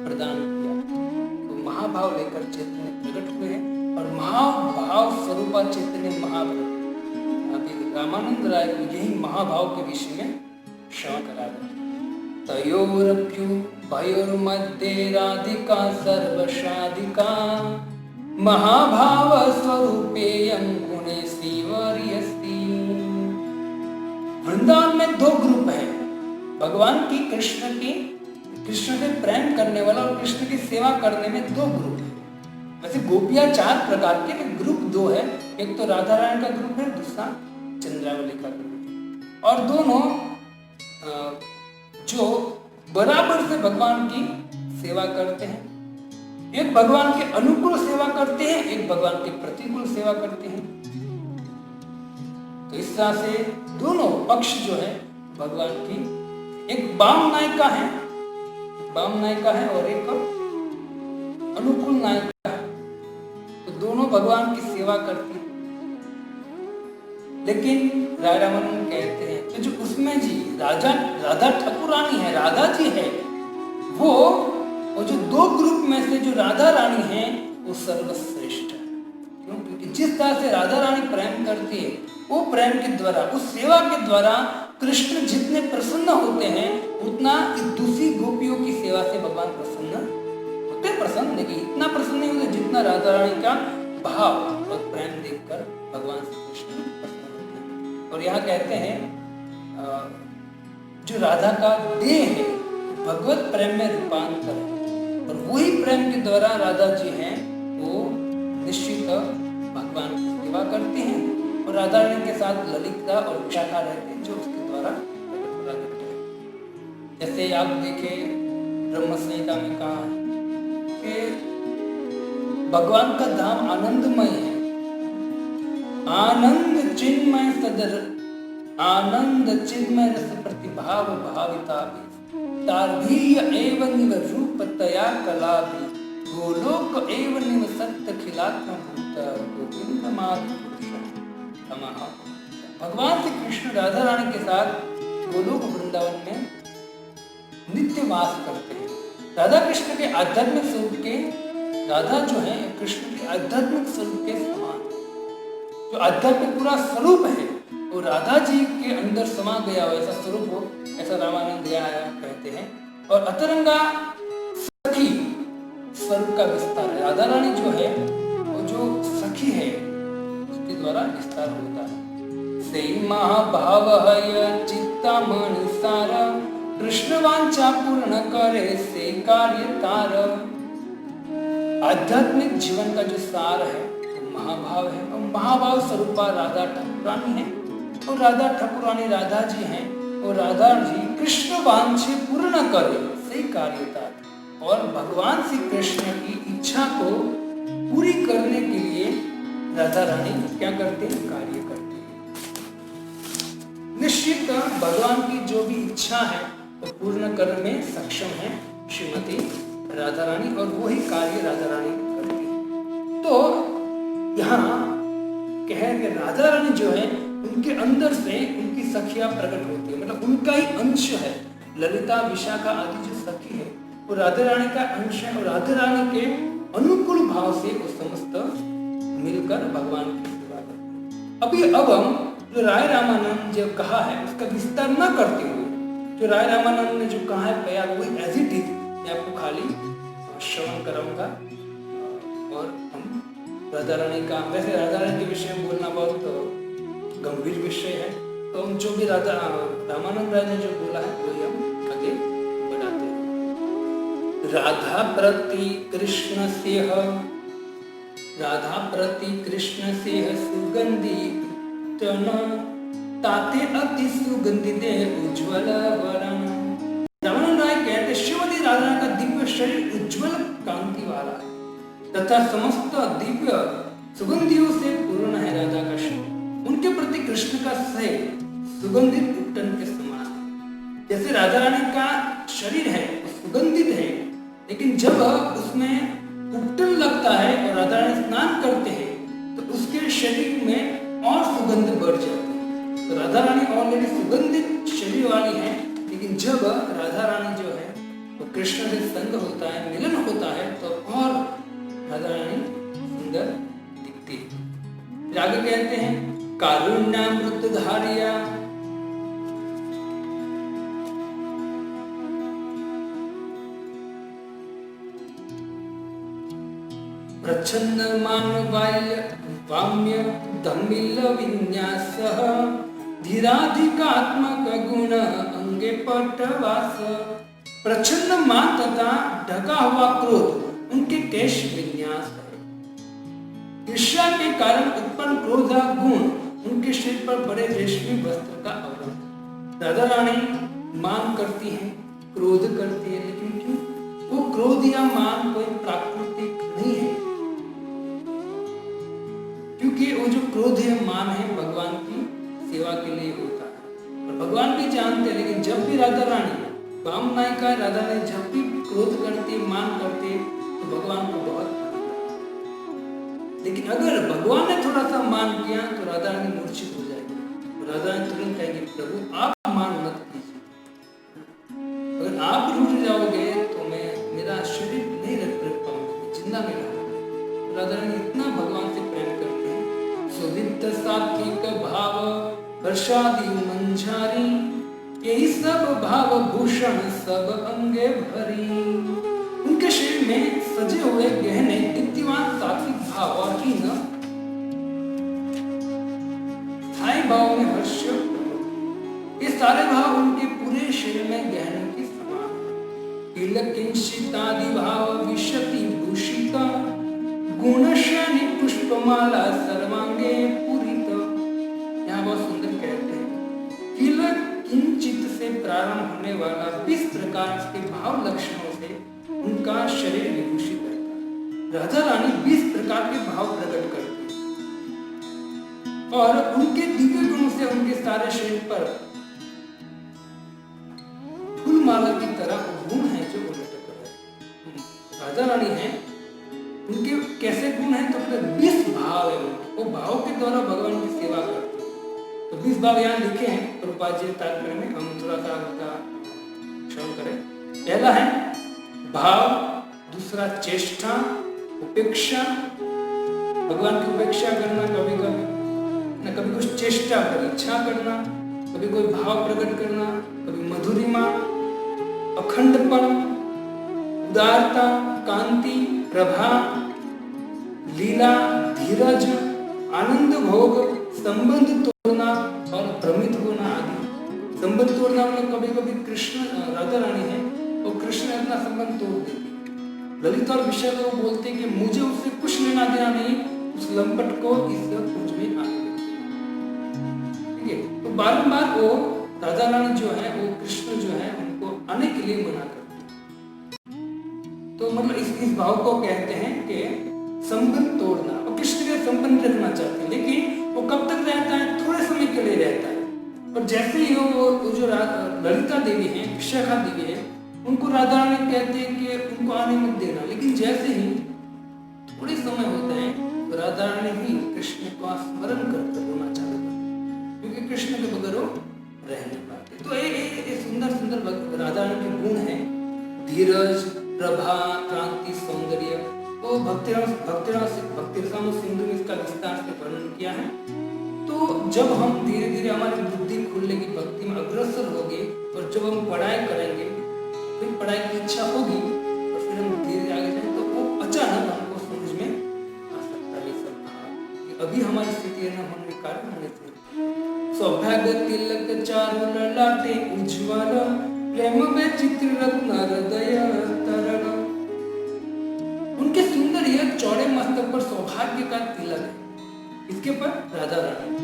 Speaker 1: प्रदान किया। तो महाभाव लेकर चैतन्य प्रकट हुए हैं और महाभाव स्वरूपा चैतन्य महाप्रभु। अभी रामानंद राय को यही महाभाव के विषय में श्रवण करा गया। तयोरप्यु भयोर्मध्ये राधिका सर्वशाधिका महाभाव स्वरूपेयं गुणे सीवर्यस्ति। वृंदावन में दो ग्रुप है, भगवान की कृष्ण से प्रेम करने वाला और कृष्ण की सेवा करने में दो ग्रुप है। वैसे गोपियां चार प्रकार के, ग्रुप दो है, एक तो राधा रानी का ग्रुप है, दूसरा चंद्रावली का और दोनों जो बराबर से भगवान की सेवा करते हैं, एक भगवान के अनुकूल सेवा करते हैं, एक भगवान के प्रतिकूल सेवा करते हैं। तो इस तरह से दोनों पक्ष जो है भगवान की, एक वाम नायिका है और एक अनुकूल नायिका है, तो दोनों भगवान की सेवा करती है। लेकिन राय रामानंद कहते हैं कि जो उसमें जी राधा ठाकुरानी है, राधा जी है, वो और जो दो ग्रुप में से जो राधा रानी है वो सर्वश्रेष्ठ है। क्यों? क्योंकि जिस तरह से राधा रानी प्रेम करती है, वो प्रेम के द्वारा, उस सेवा के द्वारा कृष्ण जितने प्रसन्न होते हैं, उतना दूसरी गोपियों की सेवा से भगवान प्रसन्न होते। प्रसन्न देखिए इतना प्रसन्न नहीं होते जितना राधा रानी का भाव और प्रेम देखकर भगवान श्री कृष्ण प्रसन्न होते हैं। और यहाँ कहते हैं जो राधा का देह है भगवत प्रेम में रूपांतर है, और वही प्रेम के द्वारा राधा जी हैं वो निश्चित भगवान की सेवा करती हैं। और राधा रानी के साथ ललिता और विशाखा रहते हैं जो उसके द्वारा प्रकट है। जैसे आप देखें ब्रह्म संहिता में कहा है कि भगवान का धाम आनंदमय है, आनंद चिन्मय सदर, आनंद चिन्मय रस प्रतिभाव भाविता तार्भीय एवं निव रूपतया कलाभि गोलोक एवं निव सत्य खिलात्म भूत गोविंद माधुर्य भगवान श्री कृष्ण राधा रानी के साथ गोलोक वृंदावन में नित्य वास करते हैं। राधा कृष्ण के आध्यात्मिक स्वरूप के, राधा जो है कृष्ण के आध्यात्मिक स्वरूप के समान, जो आध्यात्मिक पूरा स्वरूप है वो राधा जी के अंदर समा गया हो, ऐसा स्वरूप हो, ऐसा रामानंद कहते हैं। और अतरंगा सखी स्वरूप का विस्तार है। राधा रानी जो है वो जो सखी है उसके द्वारा विस्तार होता है। से महाभाव चित्तामणि सार कृष्ण वांछा पूर्ण करे से कार्य तार। आध्यात्मिक जीवन का जो सार है वो महाभाव है, और महाभाव स्वरूपा राधा ठाकुरानी है, और राधा ठाकुरानी राधा जी हैं, और राधा जी कृष्ण वांछे पूर्ण करे से कार्यता, और भगवान श्री कृष्ण की इच्छा को पूरी करने के लिए राधा रानी क्या करते हैं? कार्य करते हैं। निश्चित भगवान की जो भी इच्छा है वो पूर्ण करने में सक्षम है श्रीमती राधा रानी, और वही कार्य राधा रानी करती है। तो यहाँ कह कि राधा रानी जो है उनके अंदर से उनकी सखियां प्रकट होती है, मतलब उनका ही अंश है। ललिता विशाखा आदि जो सखी है वो राधा रानी का अंश है, और राधा रानी के अनुकूल भाव से वो समस्त मिलकर भगवान की सेवा करते हैं। अब हम जो राय रामानंद जो कहा है उसका विस्तार न करते हुए, जो राय रामानंद ने जो कहा है पया वही एज इट इज मैं आपको खाली श्रवण कराऊंगा। और हम राधा रानी का, वैसे राधा रानी के विषय में बोलना बहुत गंभीर विषय है, तो हम जो भी रामानंद राय ने जो बोला है वही हम आगे बढ़ाते हैं। राधा प्रति कृष्ण सेह, राधा प्रति कृष्ण सेह सुगंधी तन ताते अति सुगंधित उज्ज्वल वरण। रामानंद राय कहते श्रीमती राधा का दिव्य शरीर उज्ज्वल कांति वाला है तथा समस्त दिव्य सुगंधियों से पूर्ण है। राधा का शरीर उनके प्रति कृष्ण का सह सुगंधित उपटन के समान है। जैसे राधा रानी का शरीर है वो सुगंधित है, लेकिन जब उसमें उपटन लगता है और राधा रानी स्नान करते हैं तो उसके शरीर में और सुगंध बढ़ जाती है। तो राधा रानी ऑलरेडी सुगंधित शरीर वाली है, लेकिन जब राधा रानी जो है वो कृष्ण से संग होता है, मिलन होता है, तो और राधा रानी सुंदर दिखती है। आगे कहते हैं कारुण्यामृत धारिया, प्रच्छन्न मानवाय वाम्य धमिल विन्यासः धीराधिकात्मक गुण अंगे पटवास। प्रच्छन्न मान तथा ढका हुआ क्रोध उनके केश विन्यास है। ईर्ष्या के कारण उत्पन्न क्रोध गुण उनके सिर पर बड़े रेशमी वस्त्र का आवरण। राधा रानी मान करती हैं, क्रोध करती है, लेकिन क्यों? वो क्रोध या मान कोई प्राकृतिक नहीं है, क्योंकि वो जो क्रोध है, मान है, भगवान की सेवा के लिए होता है। और भगवान भी जानते हैं, लेकिन जब भी राधा रानी वाम नायिका राधा ने जब भी क्रोध करती है, मान करती है, तो भगवान को बहुत, लेकिन अगर भगवान ने थोड़ा सा मान किया तो राधा रानी मूर्छित हो जाएगी। राधा रानी तुरंत कहेगी, प्रभु आप मान मत कीजिए, अगर आप रूठ जाओगे तो मैं मेरा शरीर नहीं रख पाऊंगी, जिंदा नहीं रहूंगा। राधा रानी इतना भगवान से प्रेम करते हैं। सुवित सात्विक भाव हर्षादि मंझारी, यही सब भाव भूषण सब अंगे भरी। उनके शरीर में सजे हुए गहने दीप्तिमान सात्विक भाव और स्थायी भाव में हर्ष, ये सारे भाव उनके पूरे शरीर में गहनों की समान। तिलक किंचितादि भाव विशति भूषिता, गुणशानी पुष्पमाला सर्वांगे पूरित। यहाँ बहुत सुंदर कहते हैं, तिलक किंचित से प्रारंभ होने वाला 20 प्रकार के भाव लक्षणों से उनका शरीर विभूषित रहता है। राधा रानी 20 प्रकार के भाव प्रकट करती है और उनके दिव्य गुणों से उनके सारे शरीर पर फूलमाला की तरह गुण है जो लटक रहे हैं। राधा रानी है, उनके कैसे गुण है? तो 20 भाव है, वो भाव के द्वारा भगवान की सेवा करते हैं। तो 20 भाव यहाँ लिखे हैं प्रभुपाद जी तात्पर्य में, हम थोड़ा सा उनका श्रवण करें। पहला है भाव, दूसरा चेष्टा, उपेक्षा, भगवान की उपेक्षा करना, कभी कभी कुछ चेष्टा कर इच्छा करना, कभी कोई भाव प्रकट करना, कभी मधुरिमा, अखंडपन, उदारता, कांति, प्रभा, लीला, धीरज, आनंद भोग, संबंध तोड़ना और भ्रमित होना आदि। संबंध तोड़ना मतलब कभी कभी कृष्ण, राधा रानी है, और कृष्ण अपना संबंध तोड़ देते। ललित और विषय को बोलते कि मुझे उससे कुछ लेना देना नहीं, उस लंपट को इस कुछ में आने देते। ठीक है, तो बारंबार वो राधा रानी जो है, वो कृष्ण जो है, उनको आने के लिए मना करते हैं। तो मतलब इस भाव को कहते हैं कि संबंध तोड़ना। और कृष्ण के संबंध रखना चाहते हैं, लेकिन वो कब तक रहता है? थोड़े समय के लिए रहता है। और जैसे ही वो जो ललिता देवी है, विशाखा देवी है, उनको राधा रानी कहते हैं कि उनको आने मत देना, लेकिन जैसे ही थोड़े समय होता है तो राधा रानी भी कृष्ण को स्मरण करते रोना चालू करते, क्योंकि कृष्ण के बगैर वो रह नहीं पाते। तो ये सुंदर सुंदर राधा रानी के गुण है, धीरज, प्रभा, क्रांति, सौंदर्य। तो भक्तिरसानु सिंधु में इसका विस्तार से वर्णन किया है। तो जब हम धीरे धीरे हमारी बुद्धि खुलेगी, भक्ति में अग्रसर होगी, और जब हम पढ़ाई करेंगे, फिर पढ़ाई की इच्छा होगी, और फिर हम धीरे आगे जाए, तो वो अचानक हमको समझ में आ सकता है ये सब। अभी हमारी स्थिति न होने के कारण होने से सौभाग्य तिलक चारु ललाटे उज्ज्वल, प्रेम में चित्र रत्न हृदय तरल। उनके सुंदर यह चौड़े मस्तक पर सौभाग्य का तिलक है, इसके पर राधा रानी।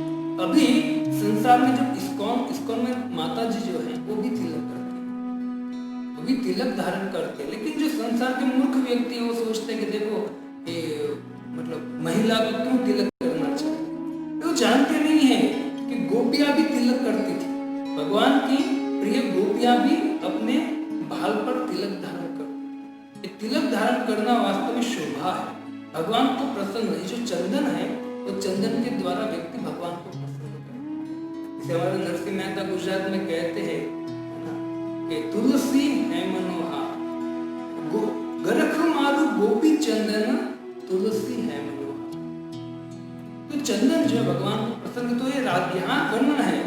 Speaker 1: अभी संसार में जब इस्कॉन में माता जी जो है, वो भी तिलक करते हैं, वो भी तिलक धारण करते हैं। लेकिन जो संसार के मूर्ख व्यक्ति है, वो सोचते हैं कि देखो ये मतलब महिला को क्यों तिलक करना चाहिए। वो जानते नहीं है कि गोपियां भी तिलक करती थी। भगवान की प्रिय गोपियां भी अपने बाल पर तिलक धारण करती। तिलक धारण करना वास्तव में शोभा है, भगवान को प्रसन्न है। जो चंदन है, वो चंदन के द्वारा व्यक्ति भगवान को प्रसन्न करता है। जैसे हमारे नरसिंह मेहता गुजरात में कहते हैं कि तुलसी है मनोहार, गरख मारू गोपी चंदन, तुलसी है मनोहार। तो चंदन जो है भगवान को प्रसन्न, तो ये यहाँ वर्णन है,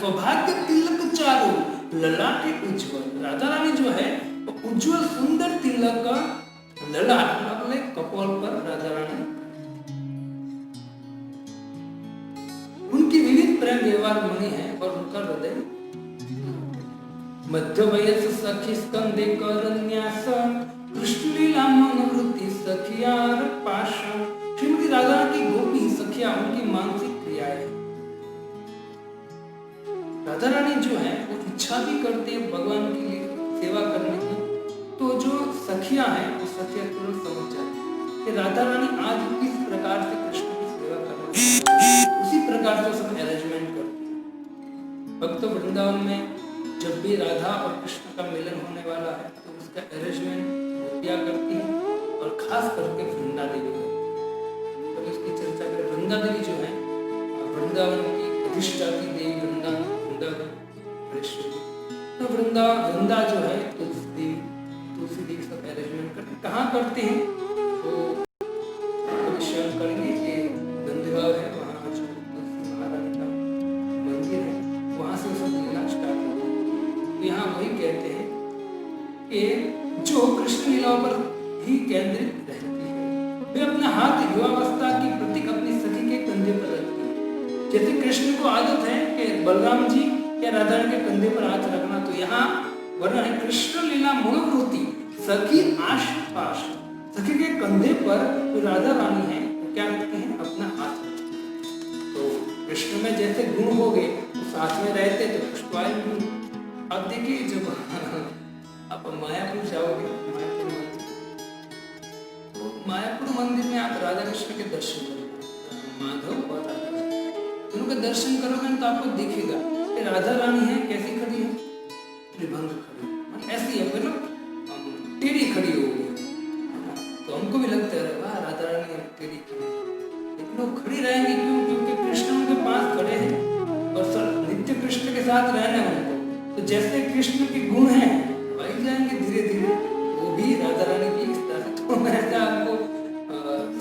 Speaker 1: सौभाग्य तिलक चारु ललाटे उज्ज्वल। राधा रानी जो है वो उज्ज्वल सुंदर तिलक का ललाट मतलब कपोल पर राधा रानी, उनकी विविध प्रेम व्यवहार मणि है और उनका हृदय मध्य वयस सखी स्कंदे करन्यास, कृष्ण लीला मनोवृत्ति सखियार पाशा। श्रीमती राधा की गोपी सखिया उनकी मानसिक क्रिया है। राधा रानी जो है वो इच्छा भी करते हैं भगवान के लिए सेवा करने की, तो जो सखियां हैं वो सखियां तुरंत समझ जाती हैं कि राधा रानी आज किस प्रकार से कृष्ण की सेवा करना है, उसी प्रकार से सब अरेंजमेंट करती है। भक्त वृंदावन में जब भी राधा और कृष्ण का मिलन होने वाला है तो उसका अरेंजमेंट गोपियां करती है, और खास करके वृंदा देवी करती है। तो इसकी चर्चा करें, वृंदा देवी जो है वृंदावन की अधिष्ठात्री देवी, वृंदावन तो वृंदा जो है तुलसी देवी सब अरेंजमेंट करते, कहाँ करते हैं तो शेयर करेंगे कि गंधर्व है वहाँ जो तुलसी महारानी का मंदिर है, वहाँ से सब लीला स्टार्ट होती है। तो यहाँ वही कहते हैं कि जो कृष्ण लीलाओं पर ही केंद्रित रहती है, वे अपना हाथ युवावस्था की प्रतीक अपनी सखी के कंधे पर रखती है। जैसे कृष्ण को आदत है कि बलराम जी या राधा के कंधे पर हाथ रखना, तो यहाँ वर्णन है कृष्ण लीला मनोवृत्ति सखी आशपाश, सखी के कंधे पर जो राधा रानी है वो क्या रखते हैं, अपना हाथ रखते हैं। तो कृष्ण में जैसे गुण हो गए तो साथ में रहते तो पुष्पायल गुण। अब देखिए जब आप मायापुर जाओगे, मायापुर मंदिर में आप राधा कृष्ण के दर्शन करोगे, माधव और राधा दोनों के दर्शन करोगे तो आपको दिखेगा कि राधा रानी है कैसी खड़ी है, त्रिभंग खड़ी ऐसी है, मतलब टेढ़ी खड़ी हो गई। तो हमको भी लगता है वाह राधा रानी टेढ़ी खड़ी, लेकिन वो खड़ी रहेंगी क्यों, क्योंकि कृष्ण उनके पास खड़े हैं और नित्य कृष्ण के साथ रहना है उनको। तो जैसे कृष्ण के गुण हैं वही जाएंगे धीरे धीरे, वो भी राधा रानी की इस तरह से। तो ऐसा आपको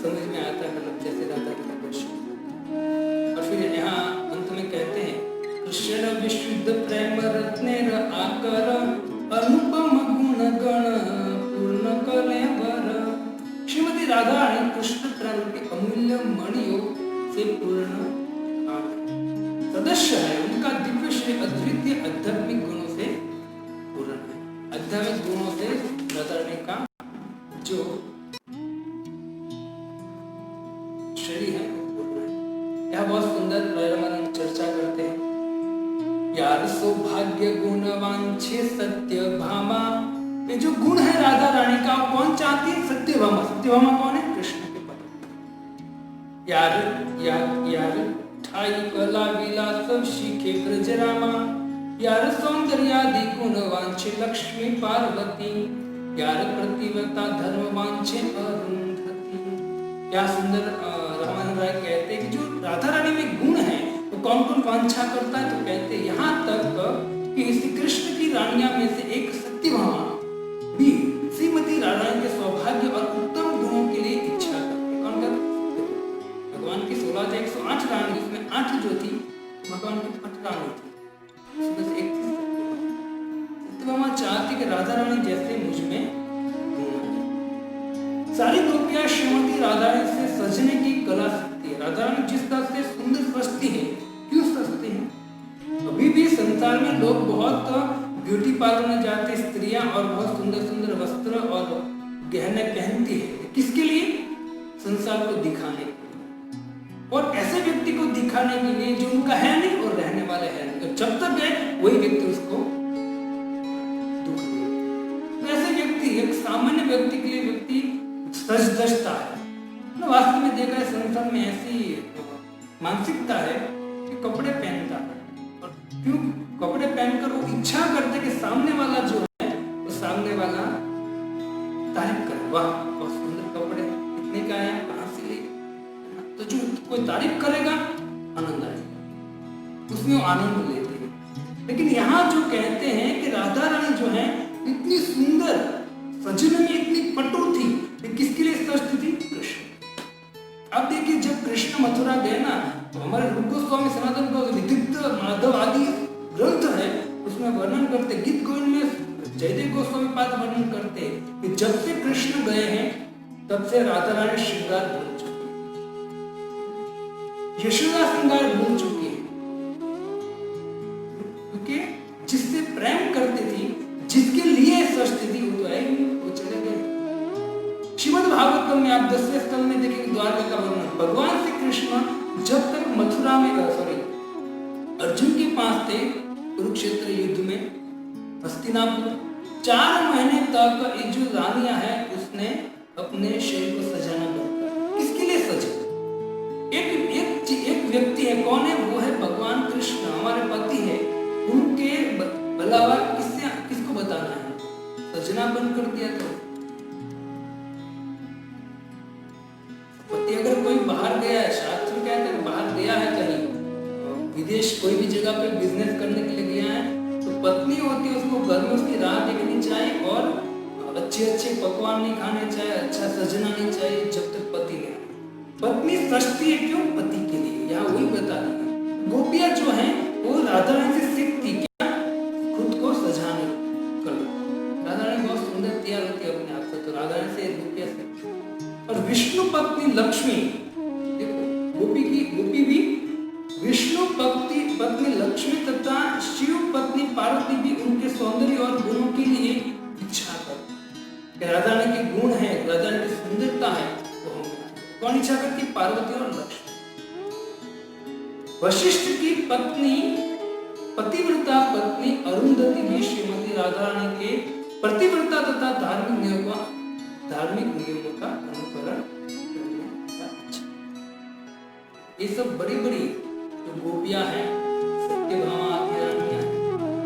Speaker 1: समझ में आता है, मतलब जैसे राधा के दर्शन। और फिर यहाँ अंत में कहते हैं कृष्ण विशुद्ध प्रेम रत्नेर आकर अनुपम गुण गण पूर्ण कलेवर। श्रीमती राधा रानी कृष्ण प्रेम के अमूल्य मणियों से पूर्ण सदस्य है, उनका दिव्य श्री अद्वितीय आध्यात्मिक गुणों से पूर्ण है। आध्यात्मिक गुणों से राधा रानी का जो शरीर है पूर्ण है। यह बहुत सुंदर रामायण चर्चा करते हैं। यार सौभाग्य गुणवान छे सत्य भामा, ये जो गुण है राधा रानी का कौन चाहती है, सत्यभामा। सत्यभामा कौन है, कृष्ण के पति। यार ठाई कला विलास शिखे ब्रजरामा, यार सौंदर्यादि गुणवान छे लक्ष्मी पार्वती, यार प्रतिवता धर्मवान छे अरुंधति। क्या सुंदर रामायण राय कहते हैं कि जो राधा रानी में गुण है तो कौन कौन वांछा करता है, तो कहते हैं यहाँ तक कि श्री कृष्ण की रानियां में से एक सत्यभामा भी श्रीमती राधा रानी के सौभाग्य और उत्तम गुणों के लिए इच्छा करते। कौन करते, भगवान की 16 से 108 रानी, उसमें 8 जो थी भगवान की पटरानी थी, उसमें से एक थी सत्यभामा। चाहती कि राधा रानी जैसे मुझ में गुण है। सारी गोपियां श्रीमती राधा रानी से सजने की कला सीखती है। राधा रानी जिस तरह से सुंदर सजती है, क्यों सजती है, अभी भी संसार में लोग बहुत ब्यूटी पार्लर में जाते स्त्रियां और बहुत सुंदर सुंदर वस्त्र और गहने पहनती है। किसके लिए, संसार को दिखाने के लिए, और ऐसे व्यक्ति को दिखाने के लिए जो उनका है नहीं और रहने वाला है नहीं। जब तक है वही व्यक्ति उसको दुख दे। ऐसे व्यक्ति, एक सामान्य व्यक्ति के लिए व्यक्ति सज धजता है। वास्तव में देखा है संसार में ऐसी मानसिकता है कि कपड़े पहनता है, और क्यों कपड़े पहनकर वो इच्छा करते कि सामने वाला जो है वो सामने वाला तारीफ करे, वाह बहुत सुंदर कपड़े, कितने का है, कहाँ से लिए। तो जो कोई तारीफ करेगा आनंद आएगा, उसमें वो आनंद लेते हैं। लेकिन यहाँ जो कहते हैं कि राधा रानी जो है इतनी सुंदर, सजने में इतनी पटु थी, किसके लिए सजती थी, कृष्ण। अब देखिए जब कृष्ण मथुरा गए ना, तो हमारे रूप गोस्वामी सनातन को विदित माधव आदि ग्रंथ है, उसमें वर्णन करते, गीत गोविंद में जयदेव गोस्वामी पाद वर्णन करते कि जब से कृष्ण गए हैं तब से राधा रानी श्रृंगार भूल चुकी है, यशोदा श्रृंगार भूल चुकी है, क्योंकि जिससे प्रेम करती थी, जिसके लिए सजती थी, वो तो है ही, वो चले गए। श्रीमद् भागवतम में आप 10वें स्कंद में देखेंगे द्वारका का वर्णन। भगवान श्री कृष्ण जब तक मथुरा में अर्जुन के पास थे कुरुक्षेत्र युद्ध में हस्तिनापुर 4 महीने तक ये जो रानियां है उसने अपने शरीर को सजाना बंद कर। किसके लिए सजा? एक व्यक्ति है, कौन है वो? है भगवान कृष्ण, हमारे पति है। उनके अलावा किसको बताना है? सजना बंद कर दिया। तो पति अगर कोई बाहर गया है, शास्त्र कहते हैं बाहर गया है कहीं विदेश कोई भी जगह पे बिजनेस करने के लिए गया है, तो पत्नी होती है उसको घर में उसकी राह देखनी चाहिए और अच्छे पकवान नहीं खाने चाहिए, अच्छा सजना नहीं चाहिए जब तक पति नहीं। पत्नी सजती है क्यों? पति के लिए। यहाँ वही बता रही। गोपियां जो हैं वो राधा रानी से सीखती क्या? खुद को सजाने का। राधा रानी बहुत सुंदर तैयार होती है अपने आप से, तो राधा रानी से गोपियां सीखती। और विष्णु पत्नी लक्ष्मी, देखो गोपी भी विष्णु पत्नी लक्ष्मी तथा शिव पत्नी पार्वती भी उनके सौंदर्य और गुणों के लिए इच्छा करती। राधा रानी के गुण है, राधा रानी की सुंदरता है, तो हम कौन इच्छा करती? पार्वती और लक्ष्मी। वशिष्ठ की पत्नी पतिव्रता पत्नी अरुंधति भी श्रीमती राधा रानी के पतिव्रता तथा धार्मिक नियमों का अनुकरण करने का इच्छा। ये सब बड़ी जो गोपियां हैं, सत्यभामा आदि रानियां,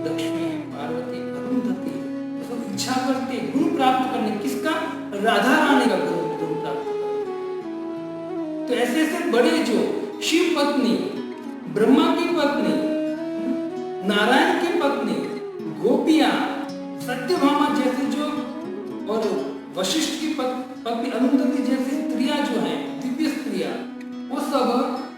Speaker 1: लक्ष्मी है, पार्वती, अरुंधति, ये सब इच्छा करते गुण प्राप्त करने। किसका? राधा रानी का गुण प्राप्त करने। तो ऐसे बड़े जो शिव पत्नी, ब्रह्मा की पत्नी, नारायण की पत्नी, गोपियां, सत्यभामा जैसे जो और वशिष्ठ की पत्नी अरुंधति जैसी स्त्रियां जो हैं, दिव्य स्त्रियां, वो सब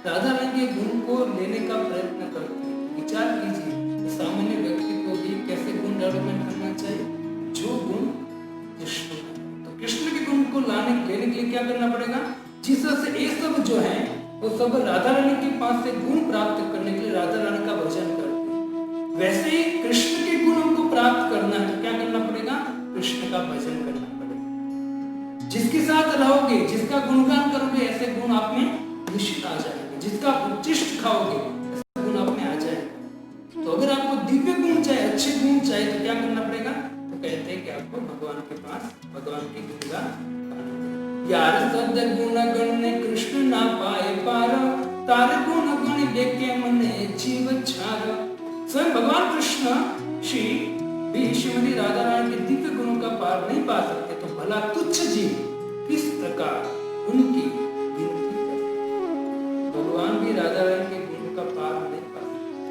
Speaker 1: राधा रानी के गुण को लेने का प्रयत्न करते हैं। विचार कीजिए, सामान्य व्यक्ति को भी कैसे गुण डेवलपमेंट करना चाहिए? जो गुण कृष्ण का, तो कृष्ण के गुण को लेने के लिए क्या करना पड़ेगा? जिस तरह से ये सब जो है वो सब राधा रानी के पास से गुण प्राप्त करने के लिए राधा रानी का भजन करते हैं, वैसे ही कृष्ण के गुण हमको प्राप्त करना है तो क्या करना पड़ेगा? कृष्ण का भजन करना पड़ेगा। जिसके साथ रहोगे, जिसका गुणगान करोगे, ऐसे गुण आप में निश्चित आ जाएंगे। जिसका उच्चिष्ट खाओगे, ऐसे गुण आप में आ जाएंगे। तो अगर आपको दिव्य गुण चाहिए, अच्छे गुण चाहिए, तो क्या करना पड़ेगा? तो कहते हैं कि आपको भगवान के पास भगवान के गुणगान। यार सद गुण गण कृष्ण ना पाए पार, तार गुण गण देखे मने जीव छार। स्वयं भगवान कृष्ण श्रीमती राधा रानी के दिव्य गुणों का पार नहीं पा सकते, तो भला तुच्छ जीव किस प्रकार उनकी गिनती कर? भगवान भी राधा रानी के गुणों का पार नहीं पा सकते,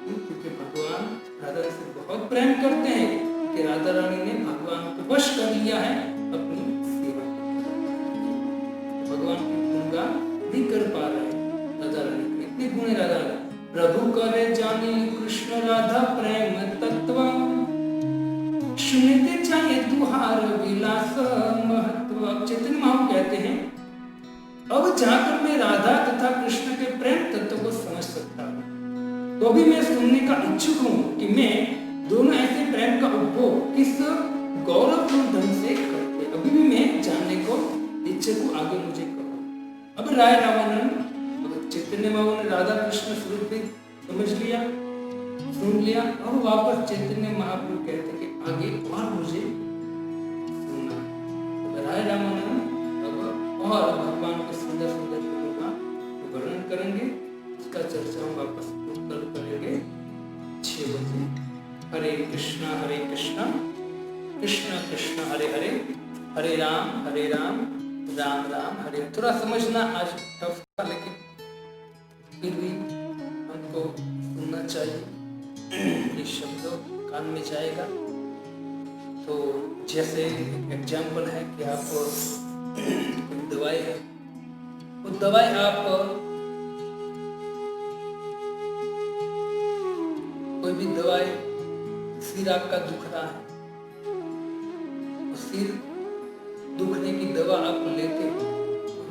Speaker 1: क्योंकि भगवान राधा रानी से बहुत प्रेम करते हैं कि राधा रानी ने भगवान को वश कर लिया है अपनी सेवा। भगवान के गुणगान नहीं कर पा रहे राधा रानी के, इतने गुण है राधा रानी। प्रभु करे जानी कृष्ण राधा प्रेम तत्व, सुनते चाहिए दुहार विलास महत्व। चैतन्य महाप्रभु कहते हैं, अब जाकर मैं राधा तथा कृष्ण के प्रेम तत्व को समझ सकता हूँ, तो भी मैं सुनने का इच्छुक हूँ कि मैं दोनों ऐसे प्रेम का उपभोग किस गौरवपूर्ण ढंग से करते। अभी भी मैं जानने को इच्छुक हूँ, आगे मुझे कहो। अब राय रामानंद चैतन्य महाप्रभु ने राधा कृष्ण स्वरूप भी समझ लिया, सुन लिया। अब वापस चैतन्य महाप्रभु कहते कि आगे और मुझे सुनना। राय रामानंद अब और भगवान के सुंदर सुंदर गुणों का वर्णन करेंगे। इसका चर्चा हम वापस कल करेंगे 6 बजे। हरे कृष्णा कृष्ण कृष्ण हरे हरे, हरे राम राम राम हरे। थोड़ा समझना आज टफ था, लेकिन फिर भी हमको सुनना चाहिए। ये शब्द कान में जाएगा तो जैसे एग्जाम्पल है कि आप दवाई है, वो दवाई आप कोई भी दवाई, सिर आपका दुख रहा है, सिर दुखने की दवा आप लेते हो,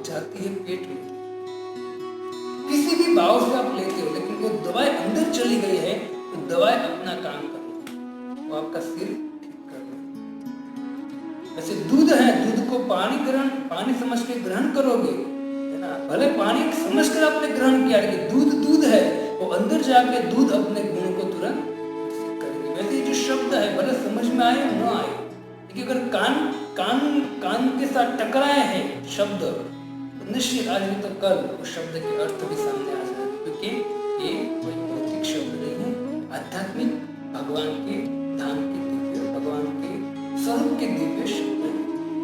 Speaker 1: जाती है पेट में, किसी भी भाव से आप लेते हो, लेकिन वो दवाई अंदर चली गई है तो दवाई अपना काम कर रही है, वो आपका सिर ठीक कर रही है। वैसे दूध है, दूध को पानी समझ के ग्रहण करोगे, है ना, भले पानी समझ कर आपने ग्रहण किया, लेकिन दूध है, वो अंदर जाके दूध अपने गुणों को तुरंत विकसित करेगी। वैसे ये जो शब्द है भले समझ में आए या न आए, लेकिन अगर कान के साथ टकराए हैं शब्द, तो निश्चित आज नहीं तो कल उस शब्द के अर्थ भी सामने आ जाएंगे, क्योंकि ये कोई भौतिक शब्द नहीं है, आध्यात्मिक भगवान के धाम के दिव्य, भगवान के स्वरूप के दिव्य शब्द है।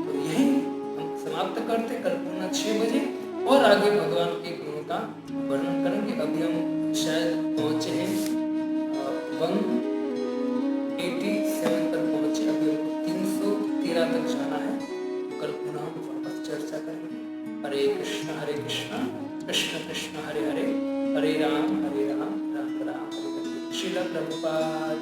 Speaker 1: तो यही हम समाप्त करते कल पुनः 6 बजे और आगे भगवान के गुणों का वर्णन करेंगे। अभी हम शायद पहुंचे हैं 187 तक पहुंचे, अभी हमको 313 तक जाना है। कल पुनः हम वापस चर्चा करेंगे। हरे कृष्ण कृष्ण कृष्ण हरे हरे, हरे राम राम राम हरे हरे। श्रील प्रभुपाद।